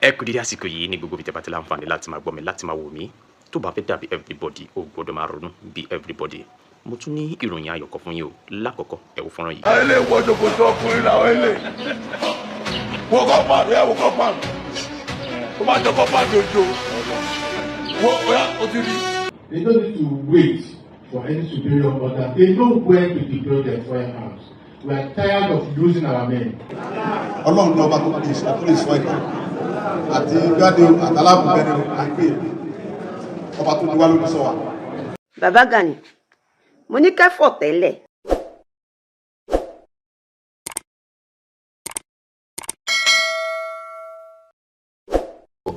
Ẹ kú dédé àsìkò yìí ní gbogbo ibi tí ẹ bá ti láǹfààní láti máa gbọ́ mi láti máa wò mí tó bá fẹ́ dàbí everybody ó gbọ́dọ̀ máa ronú bí everybody. Mo tún ní ìròyìn ayọ̀ kan fún yín o lákọ̀ọ́kọ́ ẹ wo fọ́nrán yìí. àwọn ilé ìwọ́jọ kò tó ọkùnrin làwọn ilé wọ́n kọ́ pàdé ẹ̀ wọ́n kọ́ pàdé ó bá jọ kọ́ pàdé ojú wọ́n bóyá ó ti rí. They don't need to wait for any superior order. They know when to deploy their firearms. We are tired of losing our men. Ọlọ́run ní ọba tó kí ìṣàkóso ìṣọ́ ẹ̀kọ́ àti gbádé àtàlábùbẹ́ni àgbè ọba tó ní wá lórí sọ wa. Bàbá Gani, mo ní kẹ́fọ̀ tẹ́lẹ̀.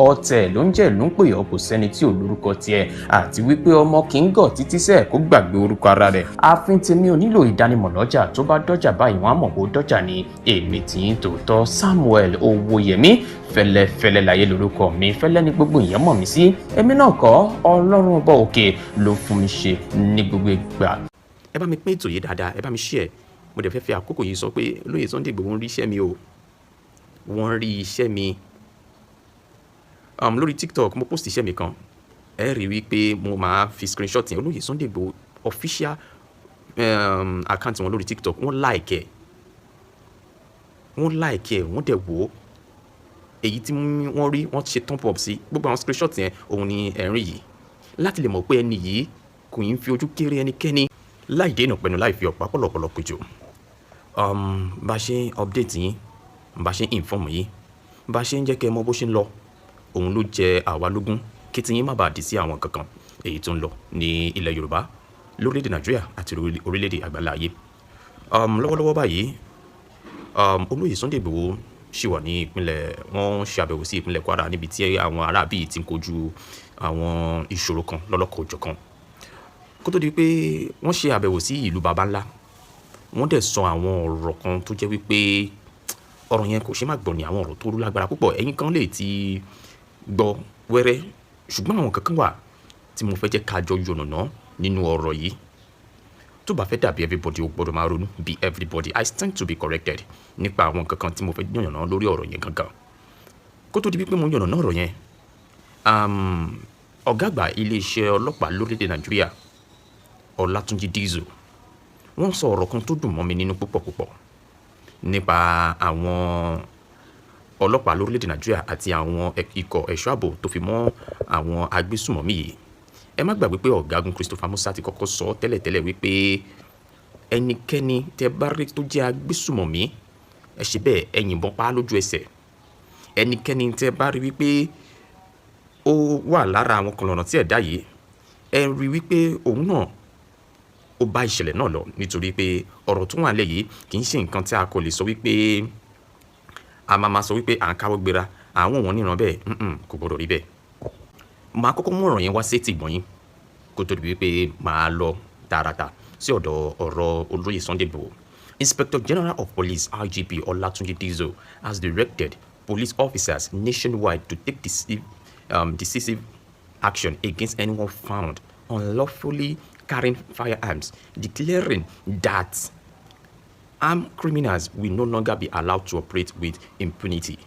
ọ̀tẹ̀ ló ń jẹ́ ló ń pè ọ́ kò sẹ́ni tí ò lórúkọ tiẹ̀ àti wípé ọmọ kì í gọ̀ títí sẹ́ẹ̀ kó gbàgbé orúkọ ara rẹ̀. ààfin tèmi ò nílò ìdánimọ̀ lọ́jà tó bá dọ́jà báyìí wọ́n á mọ̀ pé ó dọ́jà ni èmi tí ń tòótọ́ Samuel Owóyẹmí fẹ́lẹ́fẹ́lẹ́ láyé lórúkọ mi fẹ́lẹ́ ní gbogbo ìyẹn mọ̀ mí sí èmi náà kọ́ Ọlọ́run ọba òkè ló fún mi ṣe ní gbogbo ìgbà. Ẹ bá mi pín ètò yìí dáadáa ẹ bá mi share mo dẹ̀ fẹ́ fi àkókò yìí sọ pé olóyè Sunday Igboho ń rí iṣẹ́ mi o wọ́n rí iṣẹ́ mi. Lórí TikTok mo post iṣẹ́ mi kan ẹ rí wípé mo máa fi screenshot yẹn olóyè Sunday Igboho official account wọn lórí TikTok wọ́n like ẹ̀ wọ́n dẹ̀ wò ó èyí tí wọ́n rí wọ́n ṣe thumb up sí gbogbo àwọn screenshot yẹn òun ni ẹ̀rín yìí láti lè mọ̀ pé ẹni yìí kò yín fi ojú kéré ẹnikẹ́ni láì dènà pẹ̀lú láì fi ọ̀pá pọ̀lọpọ̀lọ péjọ. bá ṣe ń update yín bá ṣe ń inform yín bá ṣe ń jẹ́ kẹ́ ẹ mọ̀ bó ṣe ń lọ òun ló jẹ àwa lógún kí tiyín má bàa dì sí àwọn kankan èyí tó ń lọ ní ilẹ̀ Yorùbá lórílẹ̀‐èdè Nàìjíríà àti orílẹ̀‐èdè àgbáńlá ayé. lọ́wọ́lọ́wọ́ báyìí olóyè Sunday Igboho ṣì wà ní ìpínlẹ̀ wọ́n ṣe àbẹ̀wò sí ìpínlẹ̀ Kwara níbi tí àwọn ará bíi ti ń kojú àwọn ìṣòro kan lọ́lọ́kọ̀ òjọ̀kan kó tó di pé wọ́n ṣe àbẹ̀wò sí ìlú baba ńlá wọ́n dẹ̀ sọ àwọn ọ̀rọ̀ kan tó jẹ́ wípé ọ̀rọ̀ yẹn kò ṣe má gbọ́ ní àwọn ọ̀rọ̀ tó rú lágbára púpọ̀ ẹ̀yin kan lè ti gbọ́ wẹ́rẹ́ ṣùgbọ́n àwọn kankan wà tí mo fẹ́ jẹ́ ká jọ yànnàná nínú ọ̀rọ̀ yìí tó bá fẹ́ dàbí everybody ó gbọ́dọ̀ máa ronú bí everybody I stand to be corrected nípa àwọn kankan tí mo fẹ́ yànnàná lórí ọ̀rọ̀ yẹn gangan kó tó di pé mo yànnàná ọ̀rọ̀ yẹn ọ̀gá àgbà iléeṣẹ́ ọlọ́pàá lórílẹ̀‐èdè Nàìjíríà Ọlátúnjí Diesel wọ́n sọ ọ̀rọ̀ kan tó dùn mọ́ mi nínú púpọ̀ nípa àwọn ọlọ́pàá lórílẹ̀‐èdè Nàìjíríà àti àwọn ikọ̀ ẹ̀ṣọ́ ààbò tó fi mọ́ àwọn agbésùmọ̀mí yìí ẹ má gbàgbé pé ọ̀gágun Christopher Musa ti kọ́kọ́ sọ tẹ́lẹ̀tẹ́lẹ̀ wípé ẹnikẹ́ni tẹ́ bá rí tó jẹ́ agbésùmọ̀mí ẹ ṣe bẹ́ẹ̀ ẹ yìnbọn pa á lójú ẹsẹ̀ ẹnikẹ́ni tẹ́ bá rí wípé ó wà lára àwọn kọlọ̀nà tí ẹ̀dá yìí ẹ rí wípé òun náà ó bá ìṣẹ̀lẹ̀ náà lọ nítorí pé ọ̀rọ̀ tó wà lẹ̀ yìí kì í ṣe nǹkan tí a kò lè sọ wípé a máa sọ wípé à ń káwọ́ gbéra àwọn òun níran bẹ́ẹ̀ kò gbọdọ̀ rí bẹ́ẹ̀. màá kọ́kọ́ mú ọ̀rọ̀ yẹn wá sétí ìgbọ̀n yín kó tó di wípé màá lọ tààràtà sí ọ̀dọ̀ ọ̀rọ̀ olóyè Sunday Igboho. Inspector General of Police IGP Olatunji Diesel has directed police officers nationwide to take decisive action against anyone found unlawfully carrying firearms, declaring that armed criminals will no longer be allowed to operate with impunity.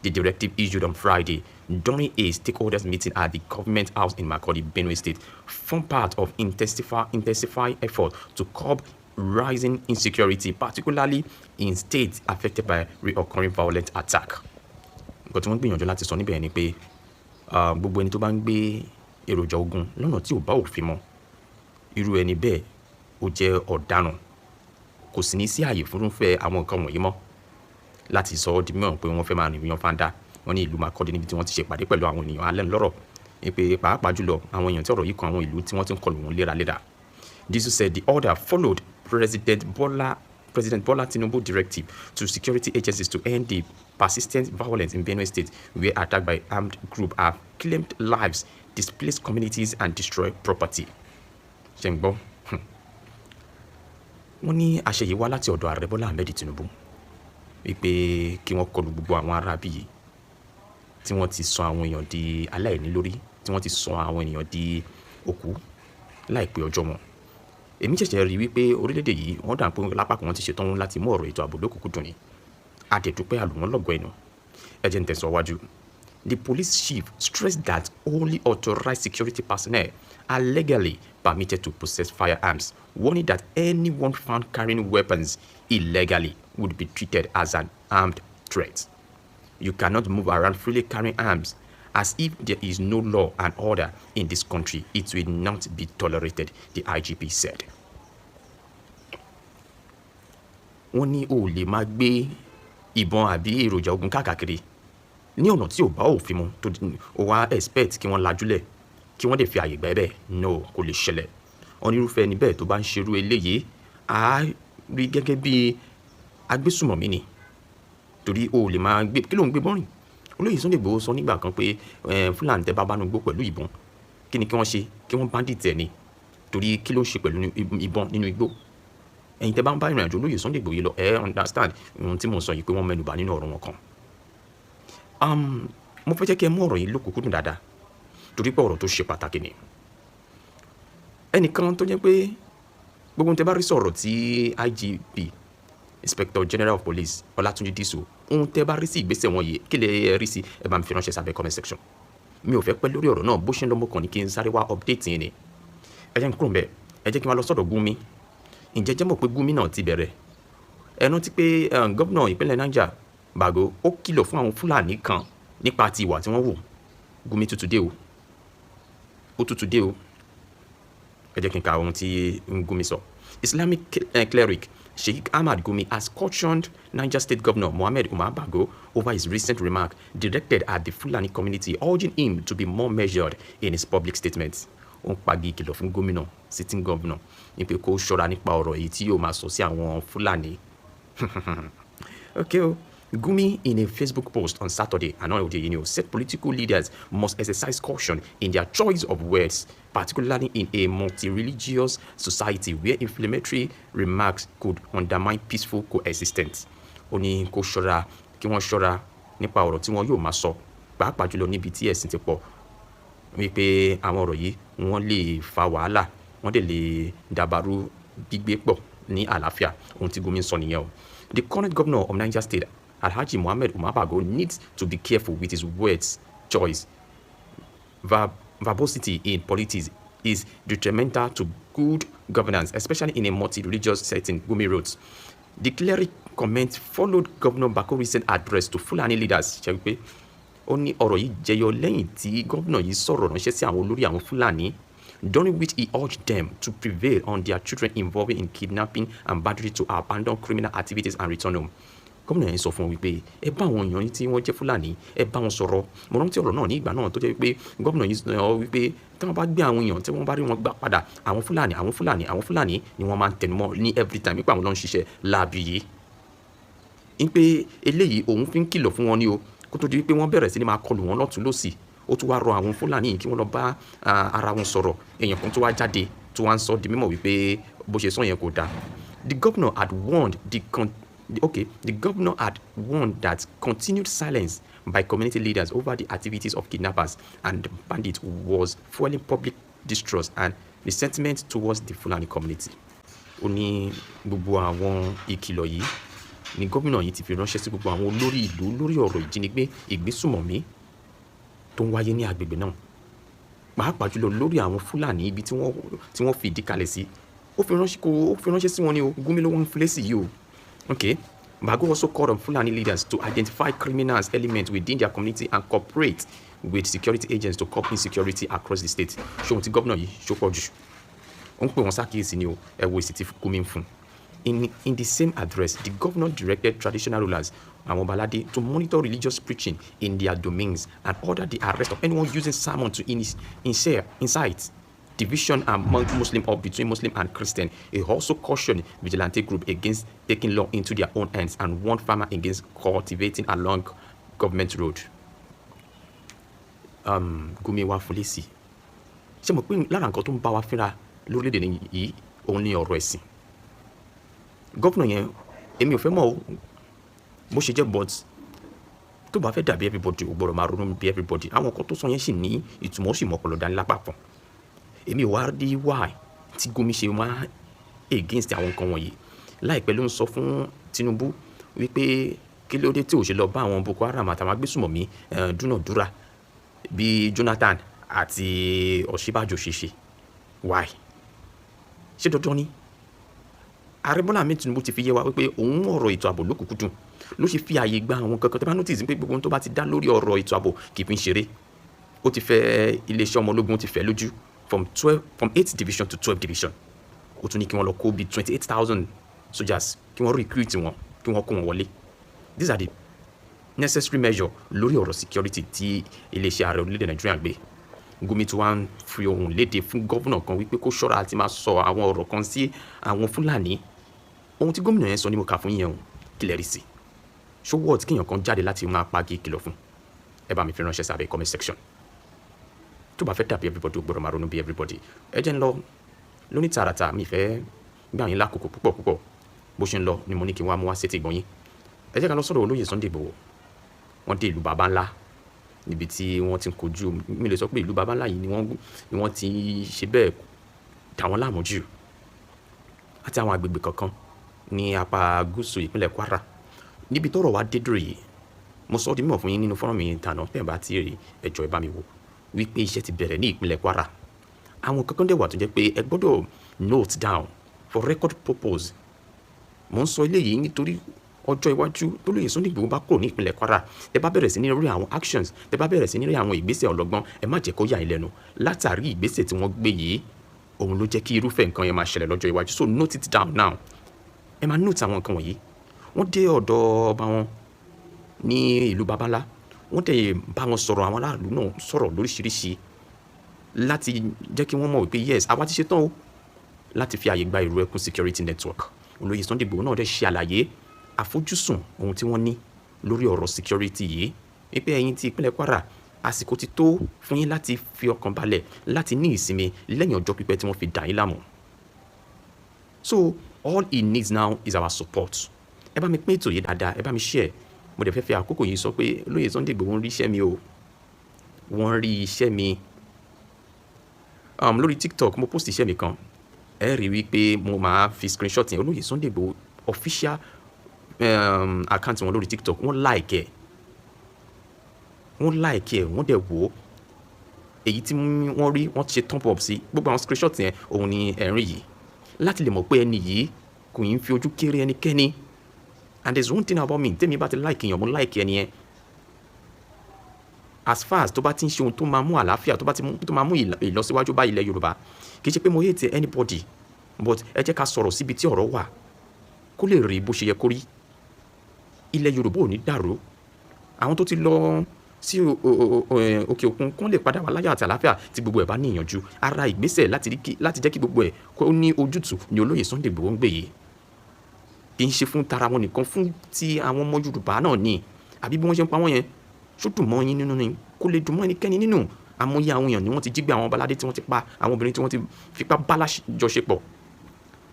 The directive issued on Friday during a stakeholders meeting at the Government House in Makurdi, Benue State, form part of intensified effort to curb rising insecurity, particularly in states affected by reoccurring violent attack. Nǹkan tí wọ́n gbìyànjú láti sọ níbẹ̀ ni pé gbogbo ẹni tó bá ń gbé èròjà ogun lọ́nà tí ò bá òfin mọ́ irú ẹni bẹ́ẹ̀ ó jẹ́ ọ̀daràn kò sì ní sí ààyè fúnfẹ́ àwọn nǹkan wọ̀nyí mọ́ láti sọ ọ́ di mìíràn pé wọ́n fẹ́ máa rìn yan fáńdá wọ́n ní ìlú Makurdi níbi tí wọ́n ti ṣe pàdé pẹ̀lú àwọn ènìyàn alẹ́ lọ́rọ̀ pé pàápàá jùlọ àwọn èèyàn tí ọ̀rọ̀ yìí kan àwọn ìlú tí wọ́n ti ń kọlù wọn léraléra. Diesel said the order followed President Bola Tinubu directive to security agencies to end the persistent violence in Benue State where attacks by armed groups have claimed lives, displaced communities and destroyed property. ṣe ń gbọ́ wọ́n ní àṣẹ yìí wá láti ọ̀dọ̀ ààrẹ Bọ́lá Ahmed Tinubu wípé kí wọ́n kọlù gbogbo àwọn aráabí yìí tí wọ́n ti sọ àwọn èèyàn di aláìní lórí tí wọ́n ti sọ àwọn èèyàn di òkú láìpẹ́ ọjọ́ wọn. èmi ṣẹ̀ṣẹ̀ rí wípé orílẹ̀-èdè yìí wọ́n dà pé lápá kan wọ́n ti ṣetán láti mú ọ̀rọ̀ ètò ààbò lókùnkúndùn ni àdètúpẹ́ àlùmọ́ lọ́gọ̀ ẹnu ẹ jẹ́ ń tẹ̀síwájú. The police chief stressed that only authorized security personnel are legally permitted to possess firearms, warning that anyone found carrying weapons illegally would be treated as an armed threat. You cannot move around freely carrying arms as if there is no law and order in this country. It will not be tolerated, the IGP said. Wọ́n ní o lè máa gbé ìbọn àbí èròjà ogun káàkiri ní ọ̀nà tí ò bá òfin mu tó o wá expect kí wọ́n lajúlẹ̀ kí wọ́n dẹ̀ fi àyè gbà ẹ́ bẹ́ẹ̀ no kò lè ṣẹlẹ̀. Onírúfẹ́ ẹni bẹ́ẹ̀ tó bá ń ṣerú eléyìí á rí gẹ́gẹ́ bí agbésùmọ̀mí ni torí o lè máa gbé kí ló ń gbé bọ́rìn. Olóyè Sunday Igboho sọ nígbà kan pé Fúlàní tẹ́ bá bá nu gbó pẹ̀lú ìbọn kí ni kí wọ́n ṣe kí wọ́n bandit ẹ̀ ni torí kí ló ń ṣe pẹ̀lú ìbọn nínú igbó. Ẹ̀yin tẹ́ bá ń bá ìrìn àjò Olóyè Sunday Igboho lọ understand ohun tí mo sọ yìí pé wọ́n mẹ́nubà nínú ọ̀rọ̀ wọn kan. Mo fẹ́ jẹ́ kí ẹ mú ọ̀rọ̀ yìí lókùnkúndùn dáadáa torí pé ọ̀rọ̀ tó ṣe pàtàkì ni. Ẹnìkan tó jẹ́ pé gbogbo ohun tẹ́ bá rí sọ̀rọ̀ tí IGP Inspector General of Police Olatunji Diso ohun tẹ́ bá rí sí ìgbésẹ̀ wọn yìí kí lè rí sí ẹ bá mi fi ránṣẹ́ sábẹ́ comment section. Mi ò fẹ́ pẹ́ lórí ọ̀rọ̀ náà bó ṣe ń lọ́mọ kan ní kí n sáré wá update yẹn ni. Ẹ jẹ́ n kúrò ńbẹ̀ ẹ jẹ́ kí n wá lọ sọ́dọ̀ Gumi. Ǹjẹ́ jẹ́ mọ̀ pé Gumi náà ti bẹ̀rẹ̀ ẹ rántí pé gómìnà ìpínlẹ̀ Niger Bago ó kìlọ̀ fún àwọn Fúlàní kan nípa ti ìwà tí wọ́n wù. Gumi tútù dé o ó tútù dé o ẹ jẹ́ kí n ka ohun tí Gumi sọ. Islamic cleric Sheikh Ahmad Gumi has cautioned Niger State Governor Mohammed Umar Bago over his recent remark directed at the Fulani community, urging him to be more measured in his public statements. Ó ń pagi ìkìlọ̀ fún gómìnà sitting governor ní pé kó ṣọ́ra nípa ọ̀rọ̀ èyí tí yóò máa sọ sí àwọn Fulani. Okay o. Gumi, in a Facebook post on Saturday, said political leaders must exercise caution in their choice of words, particularly in a multi-religious society where inflammatory remarks could undermine peaceful coexistence. Ó ní kó ṣọ́ra kí wọ́n ṣọ́ra nípa ọ̀rọ̀ tí wọ́n yóò máa sọ, pàápàá jùlọ níbi tí ẹ̀sìn ti pọ̀. Wípé àwọn ọ̀rọ̀ yìí wọ́n lè fa wàhálà, wọ́n dẹ̀ lè dàbàrú gbígbé pọ̀ ní àlàáfíà. Ohun tí Gumi sọ nìyẹn o. The current governor of Niger State, Alhaji Mohammed Umar Bago, needs to be careful with his words choice. Verbosity in politics is detrimental to good governance, especially in a multi-religious setting, Gumi wrote. The Cleric comment followed Governor Bago's recent address to Fulani leaders. Ṣé wípé ó ní ọ̀rọ̀ yìí jẹyọ lẹ́yìn tí gómìnà yìí sọ̀rọ̀ ránṣẹ́ sí àwọn olórí àwọn Fulani, during which he urged them to prevail on their children involved in kidnapping and battery to abandon criminal activities and return home. Gómìnà yẹn sọ fún wọn wípé ẹ bá àwọn èèyàn tí wọ́n jẹ́ Fúlàní ẹ bá wọn sọ̀rọ̀. Mo rántí ọ̀rọ̀ náà ní ìgbà náà tó jẹ́ wípé gómìnà yìí sọ wípé tí wọ́n bá gbé àwọn èèyàn tí wọ́n bá rí wọn gbà padà àwọn Fúlàní ni wọ́n máa ń tẹnumọ́ ní every time wípé àwọn ló ń ṣiṣẹ́ láabi yìí. Wípé eléyìí òun fi ń kìlọ̀ fún wọn ní o kó tó di wípé wọ́n bẹ̀rẹ̀ sí ní máa kọlù wọn lọ́tùn lósì. Ó tún wá rọ àwọn Fúlàní kí wọ́n lọ bá ara wọn sọ̀rọ̀. Èèyàn kan tó wá jáde tó wá ń sọ di mímọ̀ wípé bó ṣe sọ yẹn kò dáa. The governor had warned that continued silence by community leaders over the activities of kidnappers and bandits was fueling public distrust and resentment towards the Fulani community. Ó ní gbogbo àwọn ìkìlọ̀ yìí ni gómìnà yìí ti fi ránṣẹ́ sí gbogbo àwọn olórí ìlú lórí ọ̀rọ̀ ìjínigbé ìgbésùmọ̀mí tó ń wáyé ní agbègbè náà. Pàápàá jùlọ lórí àwọn Fúlàní ibi tí wọ́n fi ìdí kalẹ̀ sí. Ó fi ránṣẹ́ sí wọn ní o, Gumi ló wọ́n ń filé sí yìí o. Okay. Bago also called on Fulani leaders to identify criminals elements within their community and cooperate with security agents to curb insecurity across the state. Ṣé ohun tí gómìnà yìí ṣó pọ̀ jù? Ó ń pè wọ́n sákìyèsí ni o, ẹ wo èsì tí Gumi ń fún. In the same address, the governor directed traditional rulers, àwọn Balade, to monitor religious preaching in their domains and order the arrest of anyone using sermon to incite division among Muslim or between Muslim and Christian. He also cautioned vigilante group against taking law into their own hands and warned farmers against cultivating along government road. Gumi wá fún lésì. Ṣé mo pé lára nǹkan tó ń bá wa fínra lórílẹ̀-èdè yìí òun ní ọ̀rọ̀ ẹ̀sìn. Gómìnà yẹn èmi ò fẹ́ mọ̀ o bó ṣe jẹ́ but tó bá fẹ́ dàbí everybody ò gbọ́dọ̀ máa ronú bí everybody. Àwọn nǹkan tó sọ yẹn sì ní ìtumọ̀ ó sì mọ̀ ọpọlọ dání lápapọ̀. Èmi ò wá rí why tí Gumi ṣe máa against àwọn nǹkan wọ̀nyí. Láìpẹ́ ló ń sọ fún Tinubu wípé kí ló dé tí ò ṣe lọ bá àwọn Boko Haram àtàwọn agbésùmọ̀mí dúnàdúrà bí Jonathan àti Ọ̀ṣínbàjò ṣe ṣe? Why? Ṣé dandan ni? Ààrẹ Bọ́lá Ahmed Tinubu ti fi yé wa wípé òun ọ̀rọ̀ ètò ààbò lókùnkúndùn ló ṣe fi ààyè gba àwọn kankan tó bá notice pé gbogbo ohun tó bá ti dá lórí ọ̀rọ̀ ètò ààbò kì í fi ń ṣeré. Ó ti fẹ́ iléeṣẹ́ ọmọ ológun, ó ti fẹ́ lójú from 8 division to 12 division. Ó tún ní kí wọ́n lọ kó bí 28,000 soldiers, kí wọ́n recruit wọn, kí wọ́n kó wọn wọlé. These are the necessary measure lórí ọ̀rọ̀ security tí iléeṣẹ́ ààrẹ orílẹ̀-èdè Nàìjíríà gbé. Gumi tí wọ́n fi ohùn léde fún gọ́vùnà kan wípé kó ṣọ́ra àti máa sọ àwọn ọ̀rọ̀ kan sí àwọn Fúlàní. Ohun tí gómìnà yẹn sọ ní mo kà fún yẹn o, Cleric. Ṣó wọ́ọ̀tì kíyàn kan jáde láti máa pagi kìlọ̀ fún? Ẹ bá mi fi ránṣẹ́ sábẹ́ comment section. Tó bá fẹ́ dàbí everybody ó gbọ́dọ̀ máa ronú bí everybody. Ẹ jẹ́ ń lọ lóní tààràtà, mi fẹ́ gbà yín lákòókò púpọ̀. Bó ṣe ń lọ ni mo ní kí n wá mú wá sétí ìgbọ̀nyín. Ẹ jẹ́ ká lọ sọ́dọ̀ olóyè Sunday Igboho. Wọ́n dé ìlú baba ńlá níbi tí wọ́n ti ń kojú, mi lè sọ pé ìlú baba ńlá yìí ni wọ́n ti ṣe bẹ́ẹ̀ dà wọ́n láàmú jù. Àti àwọn agbègbè kankan ní apá gúúsù ìpínlẹ̀ Kwara. Níbi tọ́rọ̀ wá dé dúró yìí, mo sọ di mímọ̀ fún yín nínú fọ́nrán mi tàná, bẹ́ẹ̀ bá ti rí ẹjọ́ ẹ bá mi wò wípé iṣẹ́ ti bẹ̀rẹ̀ ní ìpínlẹ̀ Kwara. Àwọn kankan dẹ̀ wà tó jẹ́ pé ẹ gbọ́dọ̀ note down for record purpose. Mo ń sọ eléyìí nítorí ọjọ́ iwájú tó lóye Sunday Igboho bá kúrò ní ìpínlẹ̀ Kwara, ẹ bá bẹ̀rẹ̀ sí ní rí àwọn actions, ẹ bá bẹ̀rẹ̀ sí ní rí àwọn ìgbésẹ̀ ọlọ́gbọ́n, ẹ má jẹ́ kó yà yín lẹ́nu. Látàrí ìgbésẹ̀ tí wọ́n gbé yìí, òun ló jẹ́ kí irúfẹ́ nǹkan yẹn máa ṣẹlẹ̀ lọ́jọ́ iwájú. So note it down now. Ẹ máa note àwọn nǹkan wọ̀nyí. Wọ́n dé ọ̀dọ̀ ọba wọn ní ìlú babalá, wọ́n dẹ̀ bá wọn sọ̀rọ̀, àwọn aráàlú náà sọ̀rọ̀ lóríṣiríṣi láti jẹ́ kí wọ́n mọ̀ wípé yes, àwa ti ṣetán o láti fi àyè gba ìrú ẹkùn security network. Olóyè Sunday Igboho náà dẹ̀ ṣe àlàyé àfojúsùn ohun tí wọ́n ní lórí ọ̀rọ̀ security yìí, wípé ẹ̀yin ti ìpínlẹ̀ Kwara, àsìkò ti tó fún yín láti fi ọkàn balẹ̀, láti ní ìsinmi lẹ́yìn ọjọ́ pípẹ́ tí wọ́n fi dà yín láàmú. So all he needs now is our support. Ẹ bá mi pín ètò yìí dáadáa, ẹ bá mi share. Mo dẹ̀ fẹ́ fi àkókò yìí sọ pé Olóyè Sunday Igboho ń rí iṣẹ́ mi o, wọ́n rí iṣẹ́ mi. Lórí TikTok mo post iṣẹ́ mi kan, ẹ rí wípé mo máa fi screenshot yẹn. Olóyè Sunday Igboho official account wọn lórí TikTok, wọ́n like ẹ̀, wọ́n dẹ̀ wò ó. Èyí tí wọ́n rí, wọ́n ti ṣe thumb up sí gbogbo àwọn screenshot yẹn, òun ni ẹ̀rín yìí, láti lè mọ̀ pé ẹni yìí kò yín fi ojú kéré ẹnikẹ́ni. And there's one thing about me, tèmi bá ti like èèyàn, mo like ẹni yẹn. As far as tó bá ti ń ṣe ohun tó máa mú àlàáfíà, tó máa mú ìlọsíwájú bá ilẹ̀ Yorùbá, kì í ṣe pé mo hate anybody, but ẹ jẹ́ ká sọ̀rọ̀ síbi tí ọ̀rọ̀ wà kó lè rí bó ṣe yẹ kó rí. Ilẹ̀ Yorùbá ò ní dàrú. Àwọn tó ti lọ sí òkè òkun kó lè padà wá láyọ̀ àti àlàáfíà tí gbogbo ẹ̀ bá ní ìyànjú. Ara ìgbésẹ̀ láti jẹ́ kí gbogbo ẹ̀ kó ní ojútùú ni Olóyè Sunday Igboho ń gbé yìí. Kì í ṣe fún tara wọn nìkan, fún ti àwọn ọmọ Yorùbá náà ni. Àbí bí wọ́n ṣe ń pa wọ́n yẹn, ṣó dùn mọ́ yín nínú ni? Kó lè dùn mọ́ ẹnikẹ́ni nínú. Àmọye àwọn èèyàn ni wọ́n ti jí gbé, àwọn ọbaládé tí wọ́n ti pa, àwọn obìnrin tí wọ́n ti fipá bá lájọṣepọ̀.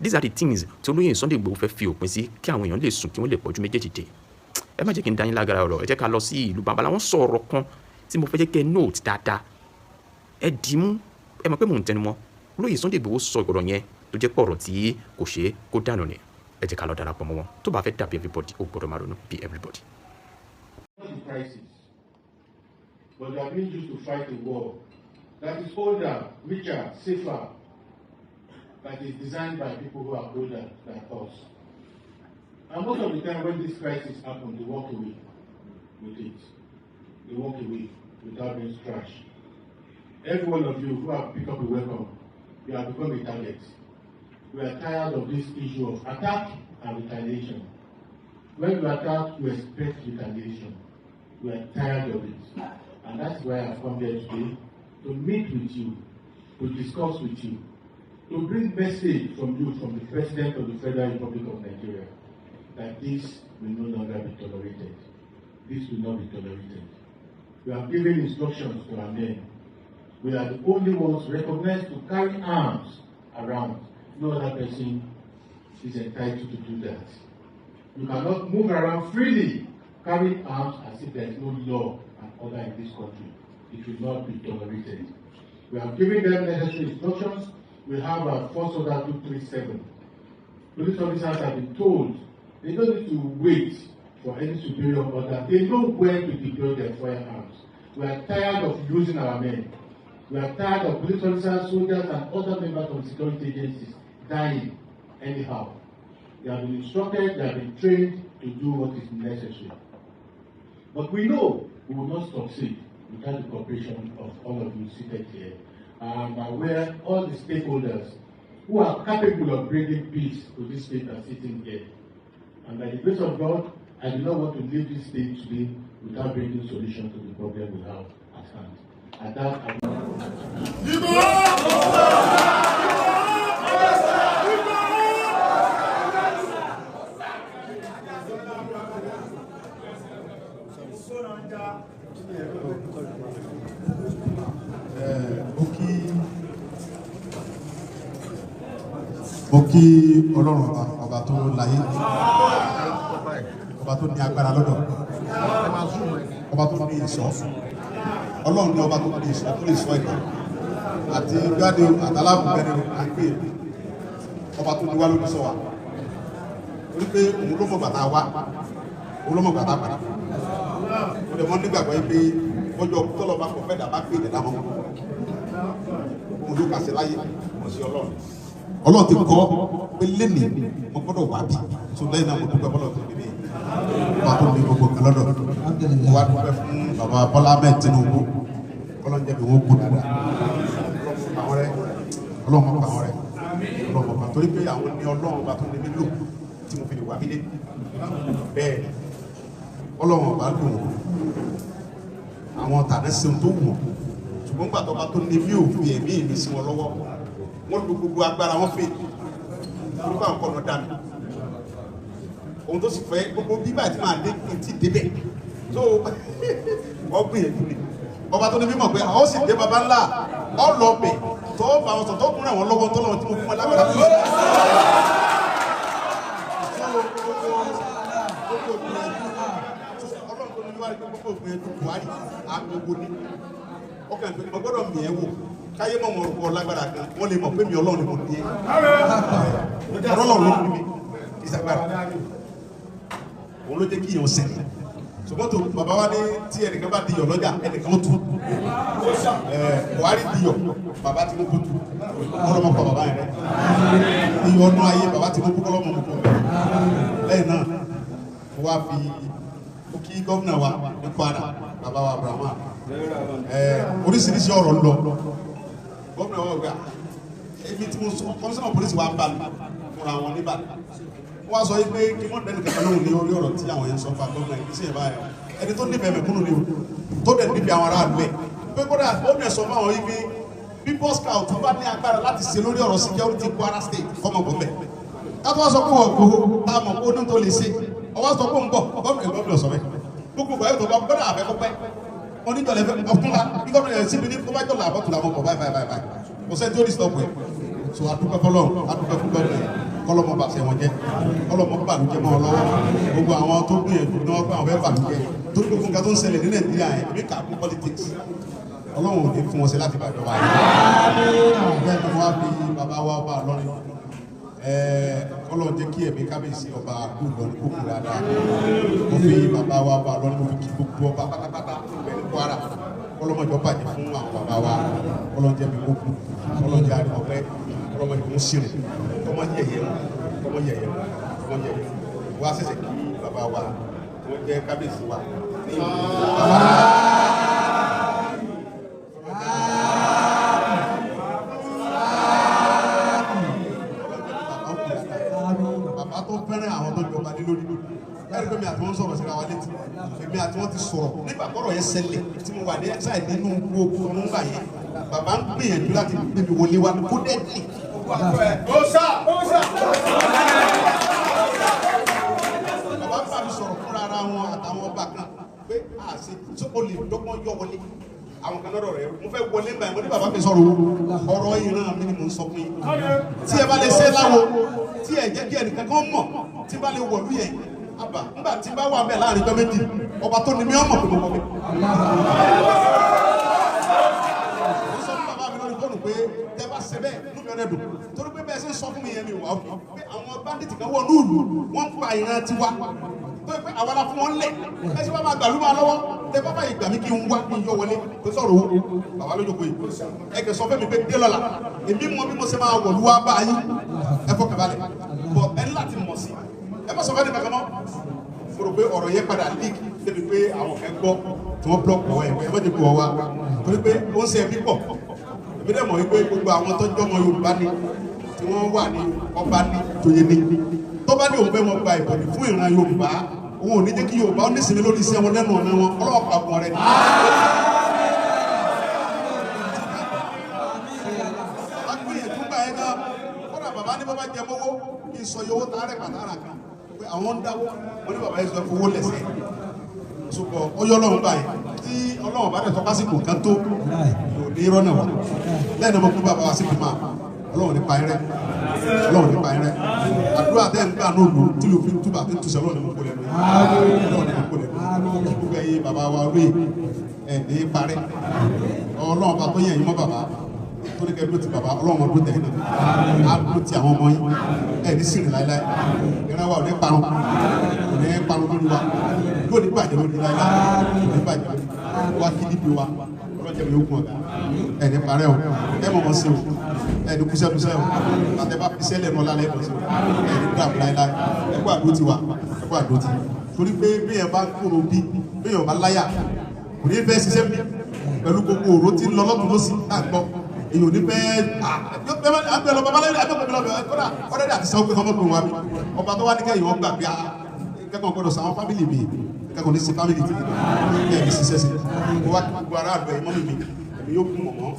These are the things tí Olóyè Sunday Igboho fẹ́ fi òpin sí, kí àwọn èèyàn lè sùn, kí wọ́n lè pọ̀jú méjèèjì dé. Ẹ má jẹ́ kí n dá yín lágara ọ̀rọ̀, ẹ jẹ́ ká lọ sí ìlú babalá. Wọ́n sọ ọ̀rọ̀ kan tí mo fẹ́ jẹ́ kẹ́ note dáadáa. Ẹ dì í mú, ẹ mọ̀ pé mò ń tẹnu mọ́. Olóyè Sunday Igboho sọ ọ̀rọ̀ yẹn tó jẹ́ pé ọ̀rọ̀ tí kò ṣeé kó dànù ni. Ẹ jẹ́ ká lọ darapọ̀ mọ́ wọn. Tó bá fẹ́ dàbí everybody, ó gbọ́dọ̀ máa ronú bí everybody. But they are being used to fight a war that is older, richer, safer, that is designed by people who are older than us. And most of the time when this crisis happens, they walk away with it. They walk away without being scratched. Every one of you who have picked up a weapon, you have become a target. We are tired of this issue of attack and retaliation. When you attack, you expect retaliation. We are tired of it. And that's why I've come here today, to meet with you, to discuss with you, to bring message from you, from the President of the Federal Republic of Nigeria, that this will no longer be tolerated. This will not be tolerated. We have given instructions to our men. We are the only ones recognized to carry arms around. No other person is entitled to do that. You cannot move around freely, carrying arms as if there is no law and order in this country. It will not be tolerated. We have given them necessary instructions. We have our Force Order 237. Police officers have been told they don't need to wait for any superior order. They know where to deploy their firearms. We are tired of losing our men. We are tired of police officers, soldiers, and other members of security agencies dying anyhow. They have been instructed, they have been trained to do what is necessary. But we know we will not succeed without the cooperation of all of you seated here. And where all the stakeholders who are capable of bringing peace to this state are sitting here. And by the grace of God, I do not want to leave this state today without bringing solution to the problem we have at hand. At that, mo kí ọlọ́run ọba tó láyé, ọba tó ní agbára lọ́dọ̀, ọba tó ní ìṣọ́, ọlọ́run ní ọba tó ní ìṣọ́ tó lè sọ ẹ̀kọ́ àti gbádé àtàlábùgbẹ́ni àgbé ọba tó ní wá lórí sọ wa orí pé òun ló mọ̀ bàtà wá, òun ló mọ̀ bàtà padà. Ó lè mọ́ nígbàgbọ́ yìí pé ọjọ́ tọ́lọ́ bá kọ̀ fẹ́ dà bá pè é dà mọ́ òun ló kàṣẹ láyé mọ̀ sí ọlọ́run. Ọlọ́run ti kọ́ pé lẹ́nìí mo gbọ́dọ̀ wá bí tó lẹ́yìn náà mo dúpẹ́ bọ́lọ̀ tó nílé wà tó ní gbogbo kan lọ́dọ̀. Mo wá dúpẹ́ fún bàbá Bọ́lá Ahmed Tinubu, Ọlọ́run jẹ́ mi wọ́n kú dáadáa. Ọlọ́run pa àwọn rẹ̀, Ọlọ́run pa torí pé àwọn ní Ọlọ́run bá tó ní mí lò tí mo fi lè wà mí dé. Bẹ́ẹ̀ Ọlọ́run bá dùn àwọn tàná sí ohun tó wù wọ́n, ṣùgbọ́n gbàtọ́ bá tó ní mí ò fi ẹ̀mí mi sí wọn lọ́wọ́. Wọ́n lu gbogbo agbára wọn fè nípa nǹkan ọ̀nà dànù. Ohun tó sì fẹ́ gbogbo bíbá tí máa dé ti débẹ̀ tó wọ́n gbìyànjú ni. Ọba tó ní mímọ̀ pé àwọn sì dé baba ńlá ọlọ́ọ̀bẹ̀ tó bá wọn sọ tó kún àwọn lọ́wọ́ tó lọ́wọ́ tí mo fún wọn lágbára tó yẹ. Ọlọ́run tó ní wá rí pé gbogbo gbìyànjú Buhari àgbègbè ni ọkàn ìpínlẹ̀ ọgbọ́dọ̀ mìíràn wò káyé mọ̀ mọ̀ ọ̀rọ̀ lágbára gan wọ́n lè mọ̀ pé mi Ọlọ́run ni mo ní Ọlọ́run ló ní mi ìsàgbára òun ló jẹ́ kí yẹn ṣẹlẹ̀ ṣùgbọ́n tó bàbá wa ní tí ẹnìkan bá diyọ̀ lọ́jà ẹnìkan ó tu Buhari diyọ̀ bàbá tí mo kó tu ọlọ́mọ kọ bàbá yẹn rẹ iyọ̀ ọdún ayé bàbá tí mo kó ọlọ́mọ mo kọ lẹ́yìn náà mo wá fi kí gómìnà wa ní Kwara bàbá wa Abraham oríṣiríṣi ọ̀rọ̀ lọ gómìnà wa gbà ebi tí mo sọ kọmísánná polisi wa bá mi fúnra wọn níbà wọ́n sọ pé kí wọ́n dẹni kankan lóhùn ní orí ọ̀rọ̀ tí àwọn yẹn sọ fún gómìnà yìí sí ẹ̀bá yẹn ẹni tó nífẹ̀ẹ́ mẹ̀kúnnù ni o tó dẹ̀ níbi àwọn aráàlú ẹ̀ pé kódà ó dẹ̀ sọ fún àwọn yìí pé bí Boy Scout tó bá ní agbára láti ṣe lórí ọ̀rọ̀ security Kwara State kọ́mọ bọ̀ mẹ́ ká tó wá sọ pé wọ́n gbowó tá a mọ̀ pé ó ní tó lè ṣe ọwọ́ sọ pé ń bọ̀ gómìnà sọ bẹ́ẹ̀ gbogbo ìgbà yóò tó bá gbọ́dọ̀ àfẹ́kọ́pẹ́ oníjọlẹ̀ ọ̀túnla bí gómìnà yẹn síbi ní kó bá jọ̀lá àbọ̀tún làwọn kọ̀ báyìí kò sẹ́ni tó ní stop ẹ̀ so adúpẹ́ fọlọ́run adúpẹ́ fún gómìnà kọlọ́mọ bá ṣe wọn jẹ́ kọlọ́mọ bàlújẹ́ mọ́ ọ lọ́wọ́ gbogbo àwọn tó gbìyànjú ní wọ́n pẹ́ àwọn fẹ́ bàlújẹ́ tó gbogbo nǹkan tó ń ṣẹlẹ̀ ní Nàìjíríà yẹn bí kà fún politics Ọlọ́run ò ní fún wọn ṣe láti bàjọba yìí bẹ́ẹ̀ ni wọ́n á fi bàbá wa ọba lọ́rin Ọlọ́run jẹ́ kí ẹ̀mí kábíyèsí ọba Ìlọrin kókò dáadáa mo fi bàbá wa ọba lọ́rin mo fi kí gbogbo ọba pátápátá pẹ̀lú Kwara ọlọ́mọdé ọba jẹ fún àwọn bàbá wa Ọlọ́run jẹ́ mi kókò Ọlọ́run jẹ́ àríwọ̀pẹ́ ọlọ́mọdé mo ṣe rẹ̀ ọmọ yẹ̀yẹ̀ wá ṣẹ̀ṣẹ̀ kí bàbá wa wọ́n jẹ́ kábíyèsí wa ní ìlú bàbá tó fẹ́ràn àwọn tó jọba ní lórí ẹ̀rí pé mi àti wọn sọ̀rọ̀ síra wa létí èmi àti wọn ti sọ̀rọ̀ nígbà tọ́rọ̀ yẹn ṣẹlẹ̀ tí mo wà ní ṣáì nínú gbogbo ọmọ ńgbà yẹn bàbá ń gbìyànjú láti gbé mi wọlé wa kó dẹ́ẹ̀dì. Bàbá bá mi sọ̀rọ̀ fúnra ara wọn àtàwọn ọba kan pé àṣẹ tí ó lè dọ́gbọ́n yọ wọlé àwọn kan lọ́dọ̀ rẹ̀ mo fẹ́ wọlé báyìí mo ní bàbá mi sọ̀rọ̀ ọ̀rọ̀ ìran mi ni mo ń sọ fún yín tí ẹ bá lè ṣe láwo tí ẹ jẹ́ kí ẹnìkan kan mọ̀ tí bá lè wọ̀lú yẹn àbá nígbà tí bá wà bẹ́ẹ̀ láàrin ọjọ́ méjì ọba tó ní mi ọmọ pé mo wọ mi. Mo sọ fún bàbá mi lórí fóònù pé tẹ bá ṣe bẹ́ẹ̀ ló mi ọ̀rẹ́ dùn torí pé bẹ́ẹ̀ ṣe ń sọ fún mi yẹn mi wà ó pé àwọn bandit kan wọ núùlù wọ́n ń pa ìran tiwa tó pé àwọn la fún wọn lẹ̀ ẹ ṣe wá máa gbàlú máa lọ́wọ́ tẹ bá báyìí gbà mí kí n wá kí n yọ wọlé kó sọ̀rọ̀ owó bàbá lójókòó yìí ẹ kẹ sọ fẹ́ mi pé dé lọ́la èmi mọ bí mo ṣe máa wọ̀lú wá bá yín ẹ fọkàn balẹ̀ bọ̀ ẹ ní láti mọ̀ sí ẹ má sọ fẹ́ ní kankan mọ́ mo rò pé ọ̀rọ̀ yẹn padà leak débi pé àwọn ẹ gbọ́ tí wọ́n block ọ̀wọ́ ẹ má jẹ́ kó ọ wá torí pé ó ń ṣe ẹbí pọ̀ èmi dẹ̀ mọ̀ wípé gbogbo àwọn tó jọmọ Yorùbá ni tí wọ́n wà ní ọba ní tòye ní tó bá ní òun fẹ́ wọn gba ìbọ̀dì fún ìran Yorùbá òun ò ní jẹ́ kí Yorùbá ó nísìnyí lórí iṣẹ́ wọn lẹ́nu ọ̀nà wọn ọlọ́wọ́ pàgùn rẹ̀ ni. agbóyèjú gbà yẹn gan kódà bàbá ní bàbá jẹ mọ́wọ́ kí n sọ yowó tààrẹ̀ pàtàrà kan pé àwọn ń dáwọ́ wọn ní bàbá yẹn sọ fowó lẹ̀sẹ̀ ṣùgbọ́n ó yọ Ọlọ́run báyìí tí Ọlọ́run bá dẹ̀ tọ́ pásìkò kan tó yóò ní irọ́ náà wà lẹ́yìn náà mo kú bàbá wa sí kùmà Ọlọ́run nípa ẹrẹ́ Ọlọ́run nípa ẹrẹ́ àdúrà tẹ́ ń gbà náà lò tí ló fi túbà tó ń túṣẹ́ Ọlọ́run ní mo kó lẹ́nu Ọlọ́run ní mo kó lẹ́nu gbogbo ẹ̀yin bàbá wa rí ẹ̀ ní parẹ́ Ọlọ́run bá tó yẹ ẹ̀yin mọ́ bàbá tó ní kẹ́ dúró ti bàbá Ọlọ́run ọdún tẹ̀yìn náà á dúró ti àwọn ọmọ yín ẹ̀ ní sírì láíláí ìran wa ò ní parun lórí wa yóò ní bàjẹ́ lórí láíláí ò ní bàjẹ́ wa kí níbi wa ọlọ́jẹ́ mi yóò kún ọ̀gá ẹ̀ ní parẹ́ o ẹ̀ mọ̀ mọ́ sí o ẹni kúsẹ́kúsẹ́ o àti ẹbá fi sẹ́lẹ̀ mọ́ lálẹ́ ìbọ̀sẹ̀ ẹni dàbí láíláí ẹgbẹ́ àdó ti wà ẹgbẹ́ àdó ti torí pé bí ẹ bá kúrò bí ẹ bá láyà kò ní fẹ́ ṣiṣẹ́ bí pẹ̀lú gbogbo òró tí ń lọ lọ́tún lọ́sí náà gbọ́ èyí ò ní fẹ́ àgbẹ̀lọ babalẹ́ àgbẹ̀lọ kódà ọ̀rẹ́dẹ̀ àti sọ́kùn ọmọkùnrin wa bí ọba tó wá ní kẹ́yìn wọn gbà pé kẹ́kọ̀ọ́ gbọ́dọ̀ sàwọn fámìlì mi kẹ́kọ̀ọ́ ní sí fámìlì tí kẹ́yìn ní ṣiṣẹ́ sí wọ́n gbogbo ara àgbẹ̀ ìmọ̀mì mi èmi yóò kún mọ̀mọ́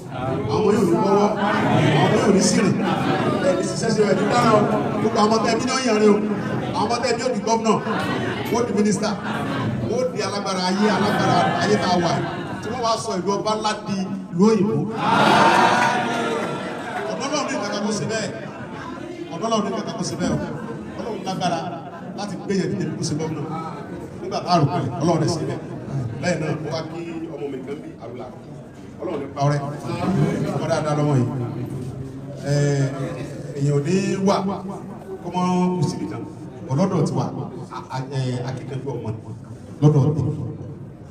àwọn yóò ní gbọ́wọ́ àwọn yóò ní sírìn ẹni ṣiṣẹ́ sí ẹni dára o gbogbo àwọn ọmọdé ẹbí náà yàn rí o àwọn ọmọdé ẹbí yóò di gọ́vnà wọ́n di mínísítà wọ́n di alágbára ayé tá a wà tí wọ́n wá sọ ìlú ọba ńlá di ìlú òyìnbó ọ̀dọ́lọ́run ní kankan kó ṣe bẹ́ẹ̀ ọ̀dọ́lọ́run ní kankan kó ṣe bẹ́ẹ̀ ọlọ́run lágbára láti gbé yẹn dídé kó ṣe gọ́vnà nígbà tá a rò pé ọlọ́run rẹ̀ ṣe bẹ́ẹ̀ lẹ́yìn náà wọ́n wá kí ọmọ mi kan bí àrùlà Ọlọ́run ní pa ọrẹ́ ọmọ dáadáa lọ́wọ́ yìí èèyàn ní wà kó mọ́ kùsìlì kan ọlọ́dọ̀ ti wà akẹ́kẹ̀ẹ́ ọmọ lọ́dọ̀ ọ̀tẹ̀